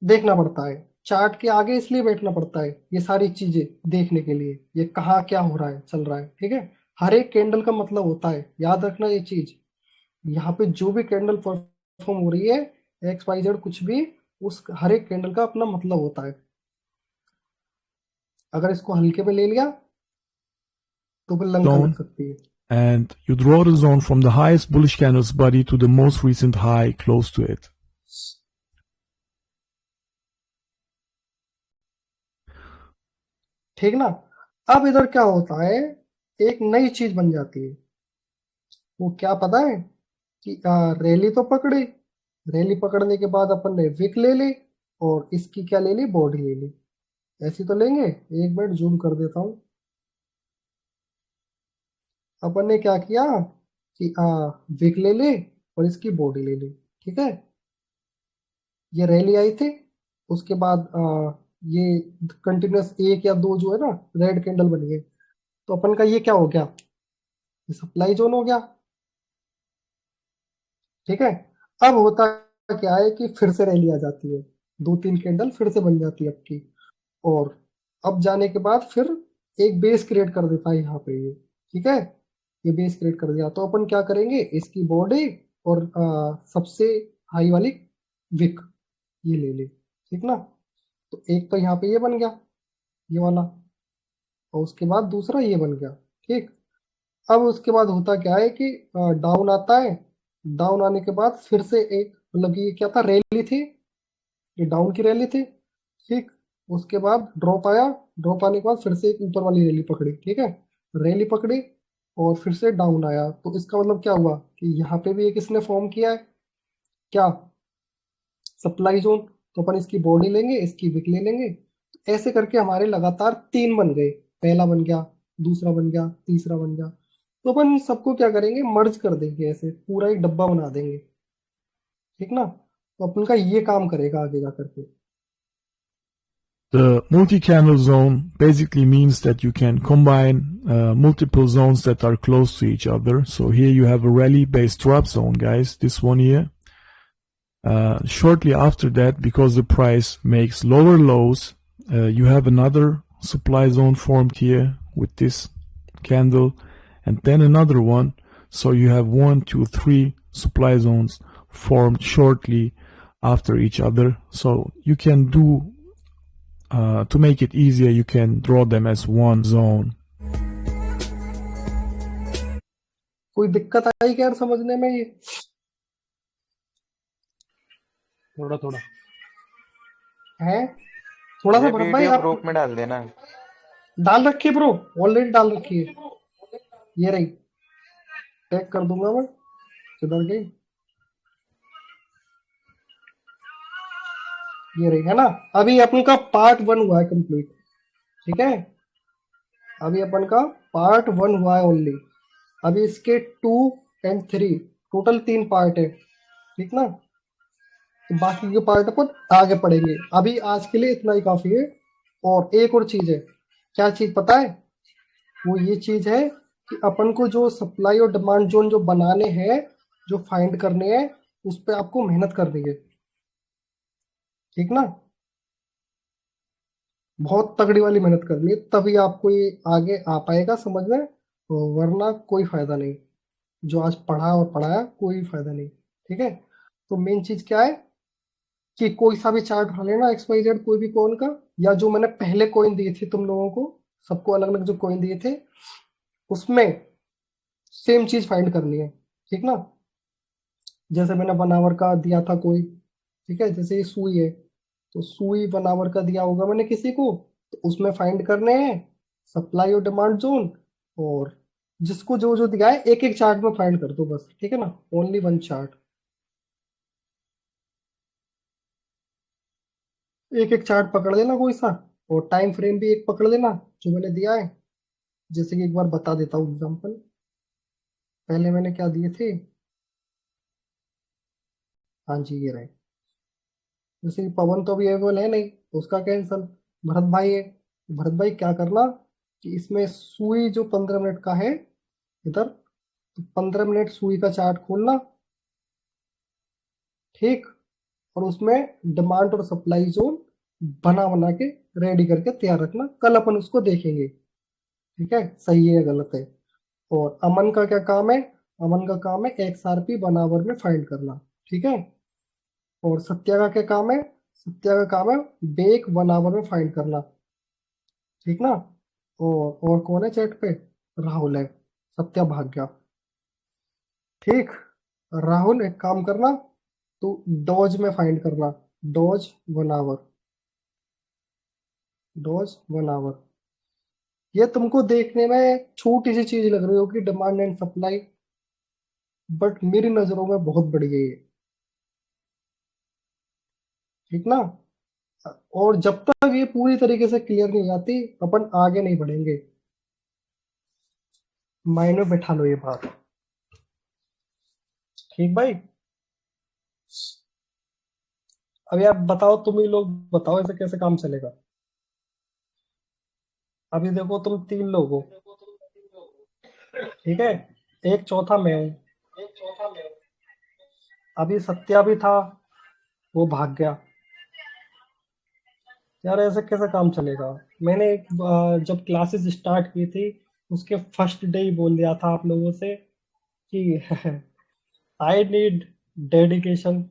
देखना पड़ता है, चार्ट के आगे इसलिए बैठना पड़ता है ये सारी चीजें देखने के लिए, ये कहाँ क्या हो रहा है चल रहा है, ठीक है। हर एक कैंडल का मतलब होता है, याद रखना ये चीज। यहाँ पे जो भी कैंडल परफॉर्म हो रही है, एक्स वाई जेड कुछ भी, उस हर एक कैंडल का अपना मतलब होता है। अगर इसको हल्के पे ले लिया तो फिर लंका लग Zone, सकती है। and you draw the zone from the highest bullish candle's body to the most recent high close to it. ठीक ना। अब इधर क्या होता है, एक नई चीज बन जाती है, वो क्या पता है कि रैली तो पकड़ी, रैली पकड़ने के बाद अपन ने विक ले ली, और इसकी क्या ले ली, बॉडी ले ली। ऐसी तो लेंगे, एक मिनट जूम कर देता हूँ। अपन ने क्या किया कि विक ले ली और इसकी बॉडी ले ली, ठीक है। ये रैली आई थी, उसके बाद ये कंटिन्यूस 1 या 2 जो है ना रेड कैंडल बन गए, तो अपन का ये क्या हो गया, ये सप्लाई जोन हो गया, ठीक है। अब होता क्या है कि फिर से रैली आ जाती है, 2-3 कैंडल फिर से बन जाती है आपकी, और अब जाने के बाद फिर एक बेस क्रिएट कर देता है यहाँ पे ये, ठीक है। ये बेस क्रिएट कर दिया, तो अपन क्या करेंगे, इसकी बॉडी और सबसे हाई वाली विक ये ले ले, ठीक ना। तो एक तो यहाँ पे ये बन गया, ये वाला, और उसके बाद दूसरा ये बन गया, ठीक। अब उसके बाद होता क्या है कि डाउन आता है, डाउन आने के बाद फिर से एक, मतलब कि ये क्या था, रैली थी, ये डाउन की रैली थी, ठीक। उसके बाद ड्रॉप आया, ड्रॉप आने के बाद फिर से एक ऊपर वाली रैली पकड़ी, ठीक है, रैली पकड़ी और फिर से डाउन आया। तो इसका मतलब क्या हुआ कि यहाँ पे भी एक इसने फॉर्म किया है, क्या, सप्लाई जोन। तो अपन इसकी बॉडी लेंगे, इसकी विक ले लेंगे, ऐसे करके हमारे लगातार 3 बन गए, पहला बन गया, दूसरा बन गया, तीसरा बन गया। तो अपन इन सबको क्या करेंगे, मर्ज कर देंगे, ऐसे पूरा एक डब्बा बना देंगे, ठीक ना। तो अपन का ये काम करेगा आगे जा करके। The multi-candle zone basically means that you can combine multiple zones that are close to each other. So here you have a rally-based drop zone, guys, this one here. Shortly after that, because the price makes lower lows, you have another supply zone formed here with this candle, and then another one. So you have 1, 2, 3 supply zones formed shortly after each other. So you can do, to make it easier, you can draw them as one zone. कोई दिक्कत आई क्या यार समझने में, ये थोड़ा थोड़ा। है, थोड़ा सा ये भरत भाई वीडियो आप ग्रुप में डाल देना। डाल रखी है ब्रो, ऑलरेडी डाल रखी है, ये रही, टैग कर दूंगा मैं, किधर गई, ये रही, है ना। अभी अपन का पार्ट 1 हुआ है कंप्लीट, ठीक है, अभी अपन का पार्ट 1 हुआ है ओनली। अभी इसके 2 और 3 टोटल 3 पार्ट है, ठीक ना। तो बाकी के पार्ट अपन आगे पढ़ेंगे, अभी आज के लिए इतना ही काफी है। और एक और चीज है, क्या चीज पता है, वो ये चीज है कि अपन को जो सप्लाई और डिमांड जोन जो बनाने हैं, जो फाइंड करने हैं, उस पर आपको मेहनत करनी है, ठीक ना। बहुत तगड़ी वाली मेहनत करनी है, तभी आपको ये आगे आ पाएगा समझ में, वरना कोई फायदा नहीं। जो आज पढ़ा और पढ़ाया कोई फायदा नहीं, ठीक है। तो मेन चीज क्या है कि कोई सा भी चार्ट उठा लेना, एक्स वाई जेड कोई भी कॉइन का, या जो मैंने पहले कॉइन दिए थे तुम लोगों को, सबको अलग अलग जो कॉइन दिए थे, उसमें सेम चीज फाइंड करनी है, ठीक ना। जैसे मैंने 1 आवर का दिया था कोई, ठीक है, जैसे ये सुई है, तो सुई 1 आवर का दिया होगा मैंने किसी को, तो उसमें फाइंड करने हैं सप्लाई और डिमांड जोन, और जिसको जो जो दिया है एक एक चार्ट में फाइंड कर दो बस, ठीक है ना, ओनली वन चार्ट, एक एक चार्ट पकड़ लेना कोई सा, और टाइम फ्रेम भी एक पकड़ लेना जो मैंने दिया है। जैसे कि एक बार बता देता हूँ एग्जांपल, पहले मैंने क्या दिए थे, हाँ जी ये रहे। जैसे कि पवन तो अभी अवेलेबल है नहीं तो उसका कैंसल, भरत भाई है, भरत भाई क्या करना कि इसमें सुई जो 15 मिनट का है इधर, तो 15 मिनट सुई का चार्ट खोलना, ठीक, और उसमें डिमांड और सप्लाई जोन बना बना के रेडी करके तैयार रखना, कल अपन उसको देखेंगे, ठीक है, सही है या गलत है। और अमन का क्या काम है, अमन का काम है XRP बनावर में फाइंड करना, ठीक है। और सत्या का क्या काम है, सत्या का काम है बेक बनावर में फाइंड करना, ठीक ना। और कौन है चैट पे, राहुल है, सत्या भाग गया, ठीक। राहुल एक काम करना, तो डॉज में फाइंड करना, डॉज 1 आवर, डॉज 1 आवर। ये तुमको देखने में छोटी सी चीज लग रही होगी डिमांड एंड सप्लाई, बट मेरी नजरों में बहुत बड़ी है ये, ठीक ना। और जब तक ये पूरी तरीके से क्लियर नहीं हो जाती अपन आगे नहीं बढ़ेंगे, माइंड में बैठा लो ये बात, ठीक भाई। अभी आप बताओ, तुम ही लोग बताओ ऐसे कैसे काम चलेगा। अभी देखो तुम 3 लोग हो, ठीक है, एक चौथा मैं हूँ, अभी सत्या भी था, वो भाग गया, यार ऐसे कैसे काम चलेगा। मैंने जब क्लासेस स्टार्ट की थी उसके फर्स्ट डे ही बोल दिया था आप लोगों से कि I need dedication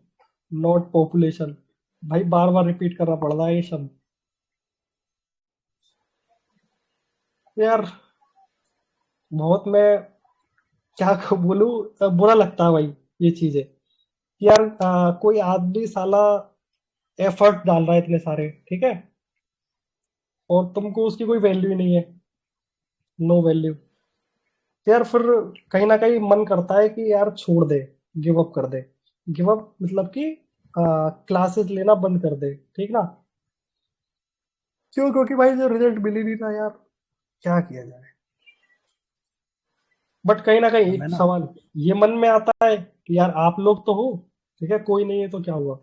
not population. भाई बार बार रिपीट करना पड़ रहा है ये शब्द, यार बहुत मैं क्या बोलूं, बुरा लगता है भाई ये चीजें, यार कोई आदमी साला एफर्ट डाल रहा है इतने सारे, ठीक है, और तुमको उसकी कोई वैल्यू ही नहीं है, नो वैल्यू, यार फिर कहीं ना कहीं मन करता है कि यार छोड़ दे, गिव अप कर दे, गिव अप मतलब कि क्लासेस लेना बंद कर दे, ठीक ना। क्यों, क्योंकि भाई जो रिजल्ट मिल ही नहीं रहा यार, क्या किया जाए। बट कहीं ना कहीं हमें एक ना सवाल ये मन में आता है कि यार आप लोग तो हो, ठीक है, कोई नहीं है तो क्या हुआ,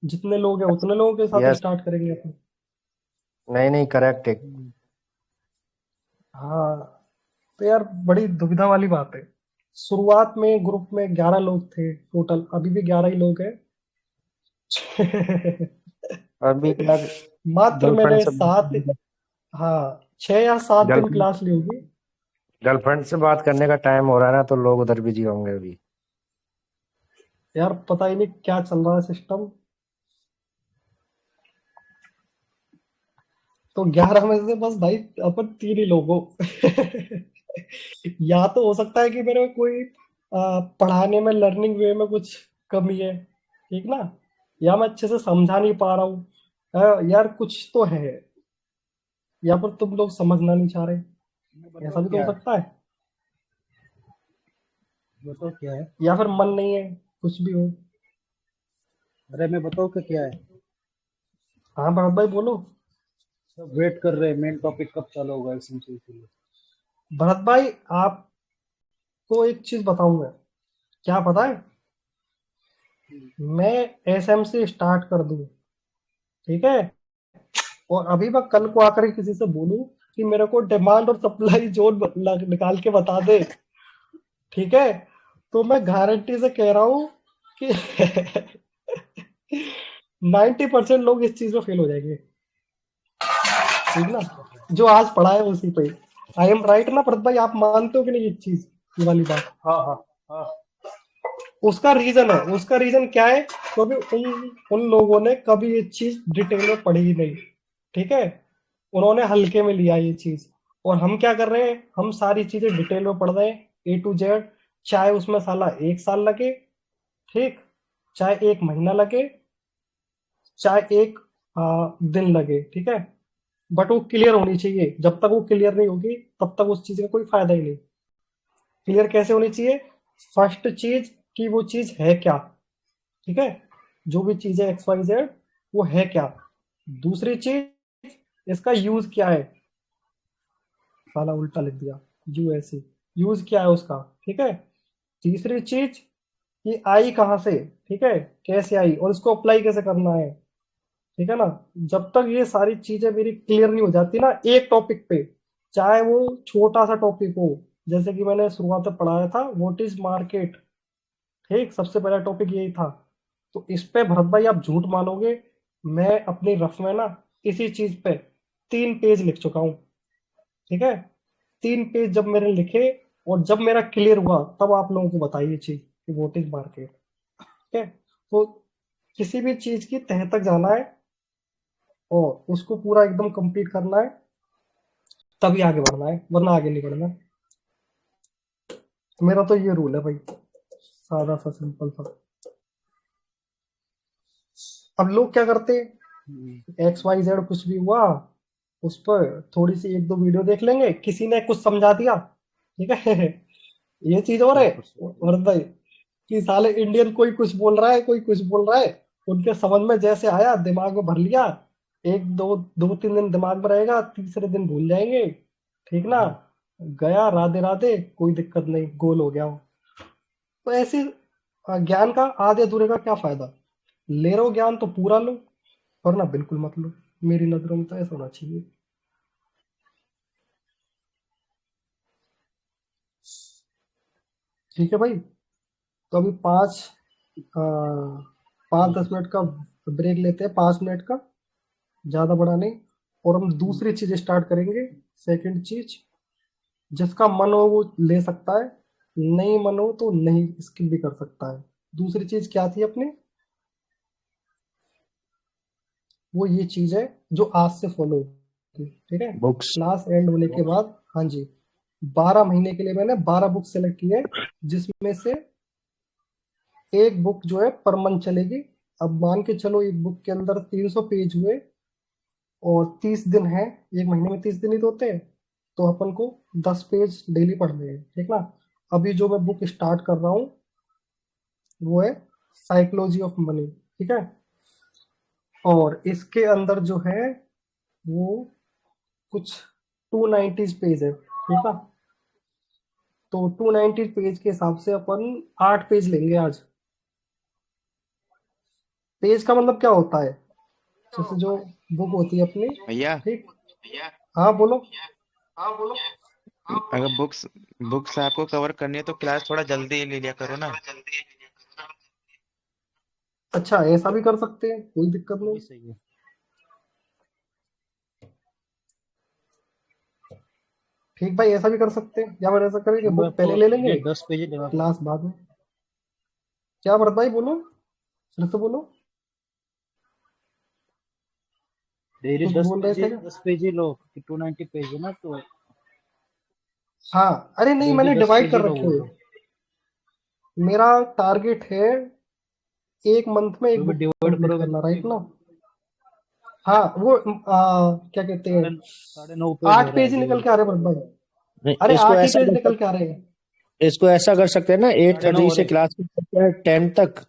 जितने लोग हैं उतने लोगों के साथ यस, स्टार्ट करेंगे अपन। नहीं नहीं, करेक्ट है। हाँ, तो यार बड़ी दुविधा वाली बात है। शुरुआत में ग्रुप में 11 लोग थे टोटल, अभी भी 11 ही लोग हैं। अभी यार मात्र गर्लफ्रेंड मैंने से 7, हाँ 6 या 7 दिन गर्लफ्रेंड क्लास ली होगी। गर्लफ्रेंड से बात करने का टाइम हो रहा है ना, तो लोग उधर बिजी होंगे अभी। यार पता ही नहीं क्या चल रहा है सिस्टम। तो 11 में से बस भाई अपन 3 ही लोग हो। या तो हो सकता है कि मेरे में कोई पढ़ाने में लर्निंग वे में कुछ कमी है, ठीक ना, या मैं अच्छे से समझा नहीं पा रहा हूँ, यार कुछ तो है, या फिर तुम लोग समझना नहीं चाह रहे, ऐसा बताओ भी तो क्या हो है, सकता है, बताओ क्या है। या फिर मन नहीं है, कुछ भी हो। अरे मैं बताओ कि क्या है। हाँ भरत भाई बोलो। सब वेट कर रहे हैं मेन टॉपिक कब चालू होगा एसेंशियल के लिए। भरत भाई आपको एक चीज बताऊंगा, क्या पता है, मैं SMC स्टार्ट कर दूं, ठीक है, और अभी मैं कल को आकर के किसी से बोलूं कि मेरे को डिमांड और सप्लाई जोन निकाल के बता दे, ठीक है, तो मैं गारंटी से कह रहा हूं कि 90% लोग इस चीज में फेल हो जाएंगे, ठीक ना, जो आज पढ़ा है उसी पे। आई एम राइट ना भरत भाई, आप मानते हो कि नहीं इस चीज, ये वाली बात। हाँ हाँ हाँ। उसका रीजन है, उसका रीजन क्या है, क्योंकि उन उन लोगों ने कभी ये चीज डिटेल में पढ़ी ही नहीं, ठीक है, उन्होंने हल्के में लिया ये चीज। और हम क्या कर रहे हैं, हम सारी चीजें डिटेल में पढ़ रहे हैं A to Z, चाहे उसमें साला 1 साल लगे, ठीक, चाहे 1 महीना लगे, चाहे 1 दिन लगे, ठीक है, बट वो क्लियर होनी चाहिए। जब तक वो क्लियर नहीं होगी तब तक उस चीज का कोई फायदा ही नहीं। क्लियर कैसे होनी चाहिए? फर्स्ट चीज कि वो चीज है क्या, ठीक है, जो भी चीज है एक्स वाई जेड वो है क्या। दूसरी चीज इसका यूज क्या है, साला उल्टा लिख दिया, यूएसए, यूज क्या है उसका, ठीक है। तीसरी चीज कि आई कहाँ से, ठीक है, कैसे आई और इसको अप्लाई कैसे करना है, ठीक है ना। जब तक ये सारी चीजें मेरी क्लियर नहीं हो जाती ना एक टॉपिक पे, चाहे वो छोटा सा टॉपिक हो, जैसे कि मैंने शुरुआत में पढ़ाया था व्हाट इज मार्केट, ठीक, सबसे पहला टॉपिक यही था। तो इस पे भरत भाई आप झूठ मानोगे, मैं अपनी रफ में ना इसी चीज पे 3 पेज लिख चुका हूँ, ठीक है। 3 पेज जब मेरे लिखे और जब मेरा क्लियर हुआ तब आप लोगों को बताइए चीज कि व्हाट इज मार्केट, ठीक है। तो किसी भी चीज की तह तक जाना है और उसको पूरा एकदम कंप्लीट करना है, तभी आगे बढ़ना है, वरना आगे नहीं बढ़ना। मेरा तो ये रूल है भाई, सादा सा सिंपल सा। अब लोग क्या करते हैं, एक्स वाई जेड कुछ भी हुआ उस पर थोड़ी सी एक दो वीडियो देख लेंगे, किसी ने कुछ समझा दिया, ठीक है। ये चीज और है और भाई कि साले इंडियन कोई कुछ बोल रहा है, कोई कुछ बोल रहा है, उनके समझ में जैसे आया दिमाग में भर लिया, एक दो दो तीन दिन दिमाग में रहेगा, तीसरे दिन भूल जाएंगे, ठीक ना, गया राधे राधे, कोई दिक्कत नहीं, गोल हो गया वो। तो ऐसे ज्ञान का आधे अधूरे का क्या फायदा, ले रहे हो ज्ञान तो पूरा लो वरना बिल्कुल मत लो। मेरी नजरों में तो ऐसा होना चाहिए। ठीक है भाई, तो अभी 5-10 मिनट का ब्रेक लेते हैं, 5 मिनट का, ज्यादा बड़ा नहीं। और हम दूसरी चीज स्टार्ट करेंगे, सेकंड चीज, जिसका मन हो वो ले सकता है, नहीं मन हो तो नहीं स्किप भी कर सकता है। दूसरी चीज क्या थी अपनी, वो ये चीज है जो आज से फॉलो होगी, ठीक है। बुक्स। क्लास एंड होने के बाद, हाँ जी, 12 महीने के लिए मैंने 12 बुक सेलेक्ट की है, जिसमें से एक बुक जो है पर मंथ चलेगी। अब मान के चलो एक बुक के अंदर 300 पेज हुए और 30 दिन है, एक महीने में 30 दिन ही तो होते हैं, तो अपन को 10 पेज डेली पढ़ने हैं, ठीक ना। अभी जो मैं बुक स्टार्ट कर रहा हूँ वो है साइकोलॉजी ऑफ मनी, ठीक है। और इसके अंदर जो है वो कुछ 290 पेज है, ठीक है। तो 290 पेज के हिसाब से अपन 8 पेज लेंगे आज। पेज का मतलब क्या होता है, जैसे जो बुक होती है अपनी, भैया, ठीक। हाँ बोलो। अगर बुक्स बुक्स आपको कवर करनी है तो क्लास थोड़ा जल्दी ले लिया करो ना। अच्छा ऐसा भी कर सकते हैं, कोई दिक्कत ये नहीं। सही है। ठीक भाई, ऐसा भी कर सकते हैं, या फिर ऐसा करें कि मैं बुक पहले तो ले ये लेंगे, 10 पेज लेना पड़ेगा। क्लास बाद में। क्या भरत भाई बोलो, फिर से बोलो, डेली कुछ दस बोल रहे पेज थे क्या? 10 पेज ही लो, कि 290 पेज है ना, तो हाँ, अरे नहीं डेली मैंने दस डिवाइड पेज ही कर लो रखे बोल हैं। रहा हूँ। मेरा टारगेट है एक मंथ में तो एक भी बुक डिवाइड कंप्लीट करोगे करना, तो राइट ना। हाँ वो क्या कहते हैं, साढ़े साढ़े 9 पेज हो 8 रहा है पेज ही निकल डिवाइड। के आ रहे हैं भरत भाई। नहीं, अरे इसको 8 ही ऐसा पेज कर निकल के सकते आ रहे हैं। इसको ऐसा कर सकते हैं ना, एट साढ़े 9 थर्टी हो से रहे। क्लास करते हैं 10 तक,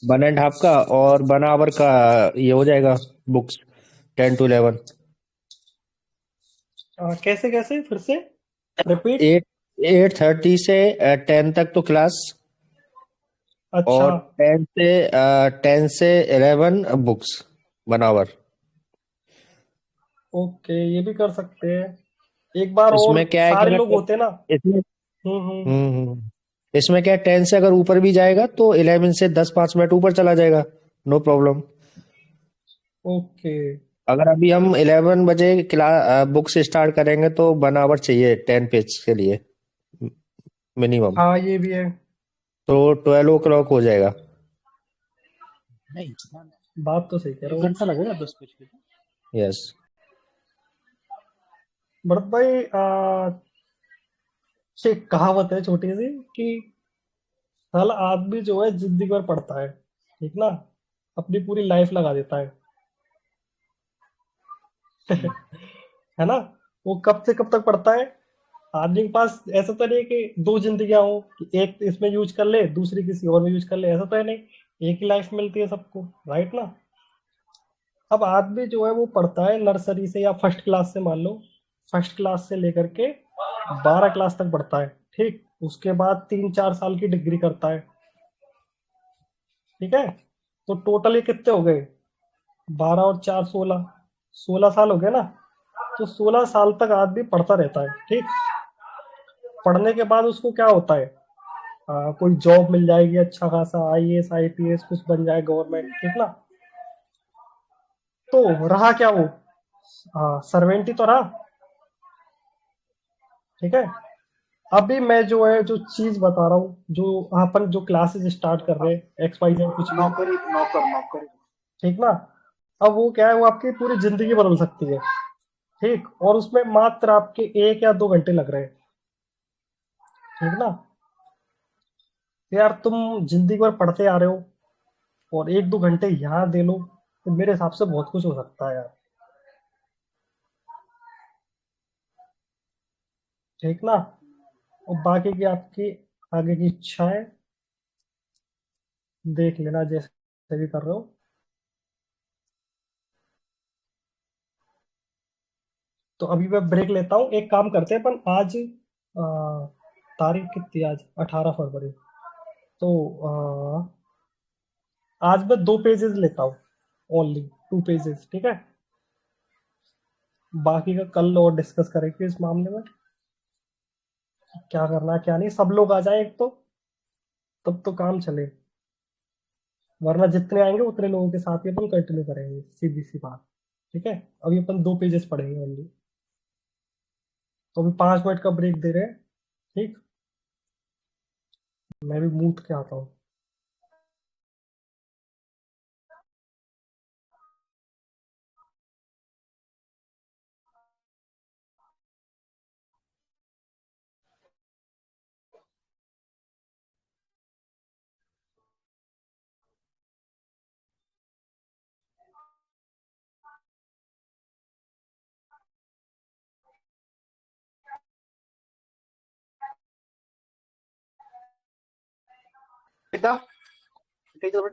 1.5 का, और 1 आवर का ये हो जाएगा बुक्स 10 to 11। कैसे कैसे फिर से रिपीट। 8:30 से 10 तक तो क्लास, अच्छा, और 10 से 11 बुक्स, 1 आवर। ओके, ये भी कर सकते हैं। एक बार और इसमें क्या है कि सारे मैं लोग होते ना। इसमें हम्म। हम्म इसमें क्या है, 10 से अगर ऊपर भी जाएगा तो 11 से 10-5 मिनट ऊपर चला जाएगा, नो प्रॉब्लम। ओके। अगर अभी हम 11 बजे क्लास बुक से स्टार्ट करेंगे तो 1 आवर चाहिए 10 पेज के लिए मिनिमम, हाँ ये भी है, तो 12 o'clock हो जाएगा। नहीं इतना नहीं। बात तो सही कह रहे 1 घंटा हो। लगेगा 10 पेज के लिए। यस। भरत भाई एक कहावत है छोटी सी कि हर आदमी जो है जिंदगी भर पढ़ता है, ठीक ना, अपनी पूरी लाइफ लगा देता है, है ना? वो कब से कब तक पढ़ता है? आदमी के पास ऐसा तो नहीं है कि दो जिंदगियां हो, कि एक इसमें यूज कर ले, दूसरी किसी और में यूज कर ले, ऐसा तो है नहीं। एक ही लाइफ मिलती है सबको, राइट ना? अब आदमी जो है वो पढ़ता है नर्सरी से या फर्स्ट क्लास से, मान लो फर्स्ट क्लास से लेकर के 12 क्लास तक पढ़ता है, ठीक। उसके बाद 3-4 साल की डिग्री करता है, ठीक है। तो टोटल ये कितने हो गए? 12 और 4 16, 16 साल हो गए ना। तो 16 साल तक आदमी पढ़ता रहता है, ठीक। पढ़ने के बाद उसको क्या होता है? कोई जॉब मिल जाएगी अच्छा खासा, आईएएस आईपीएस कुछ बन जाए गवर्नमेंट, ठीक ना। तो रहा क्या वो? सर्वेंट ही तो रहा, ठीक है। अभी मैं जो है जो चीज बता रहा हूँ, जो अपन जो क्लासेस स्टार्ट कर रहे हैं एक्स वाई जेड कुछ भी, नौकरी नौकर नौकरी ठीक ना। अब वो क्या है, वो आपकी पूरी जिंदगी बदल सकती है, ठीक। और उसमें मात्र आपके 1 या 2 घंटे लग रहे हैं, ठीक ना। यार तुम जिंदगी भर पढ़ते आ रहे हो और 1-2 घंटे यहाँ दे लो, तो मेरे हिसाब से बहुत कुछ हो सकता है यार, ठीक ना। और बाकी की आपकी आगे की इच्छा है, देख लेना जैसे भी कर रहे हो। तो अभी मैं ब्रेक लेता हूँ, एक काम करते हैं अपन आज, तारीख कितनी है आज? 18 फरवरी। तो आज मैं 2 पेजेस लेता हूँ, ओनली 2 पेजेस, ठीक है। बाकी का कल और डिस्कस करेंगे इस मामले में, क्या करना है क्या नहीं। सब लोग आ जाए एक तो, तब तो काम चले, वरना जितने आएंगे उतने लोगों के साथ ही अपन कंटिन्यू करेंगे, सीधी सी बात, ठीक है। अभी अपन 2 पेजेस पढ़ेंगे ओनली। तो अभी 5 मिनट का ब्रेक दे रहे हैं, ठीक। मैं भी मूड के आता हूँ। बेटा बेटा इधर बैठ।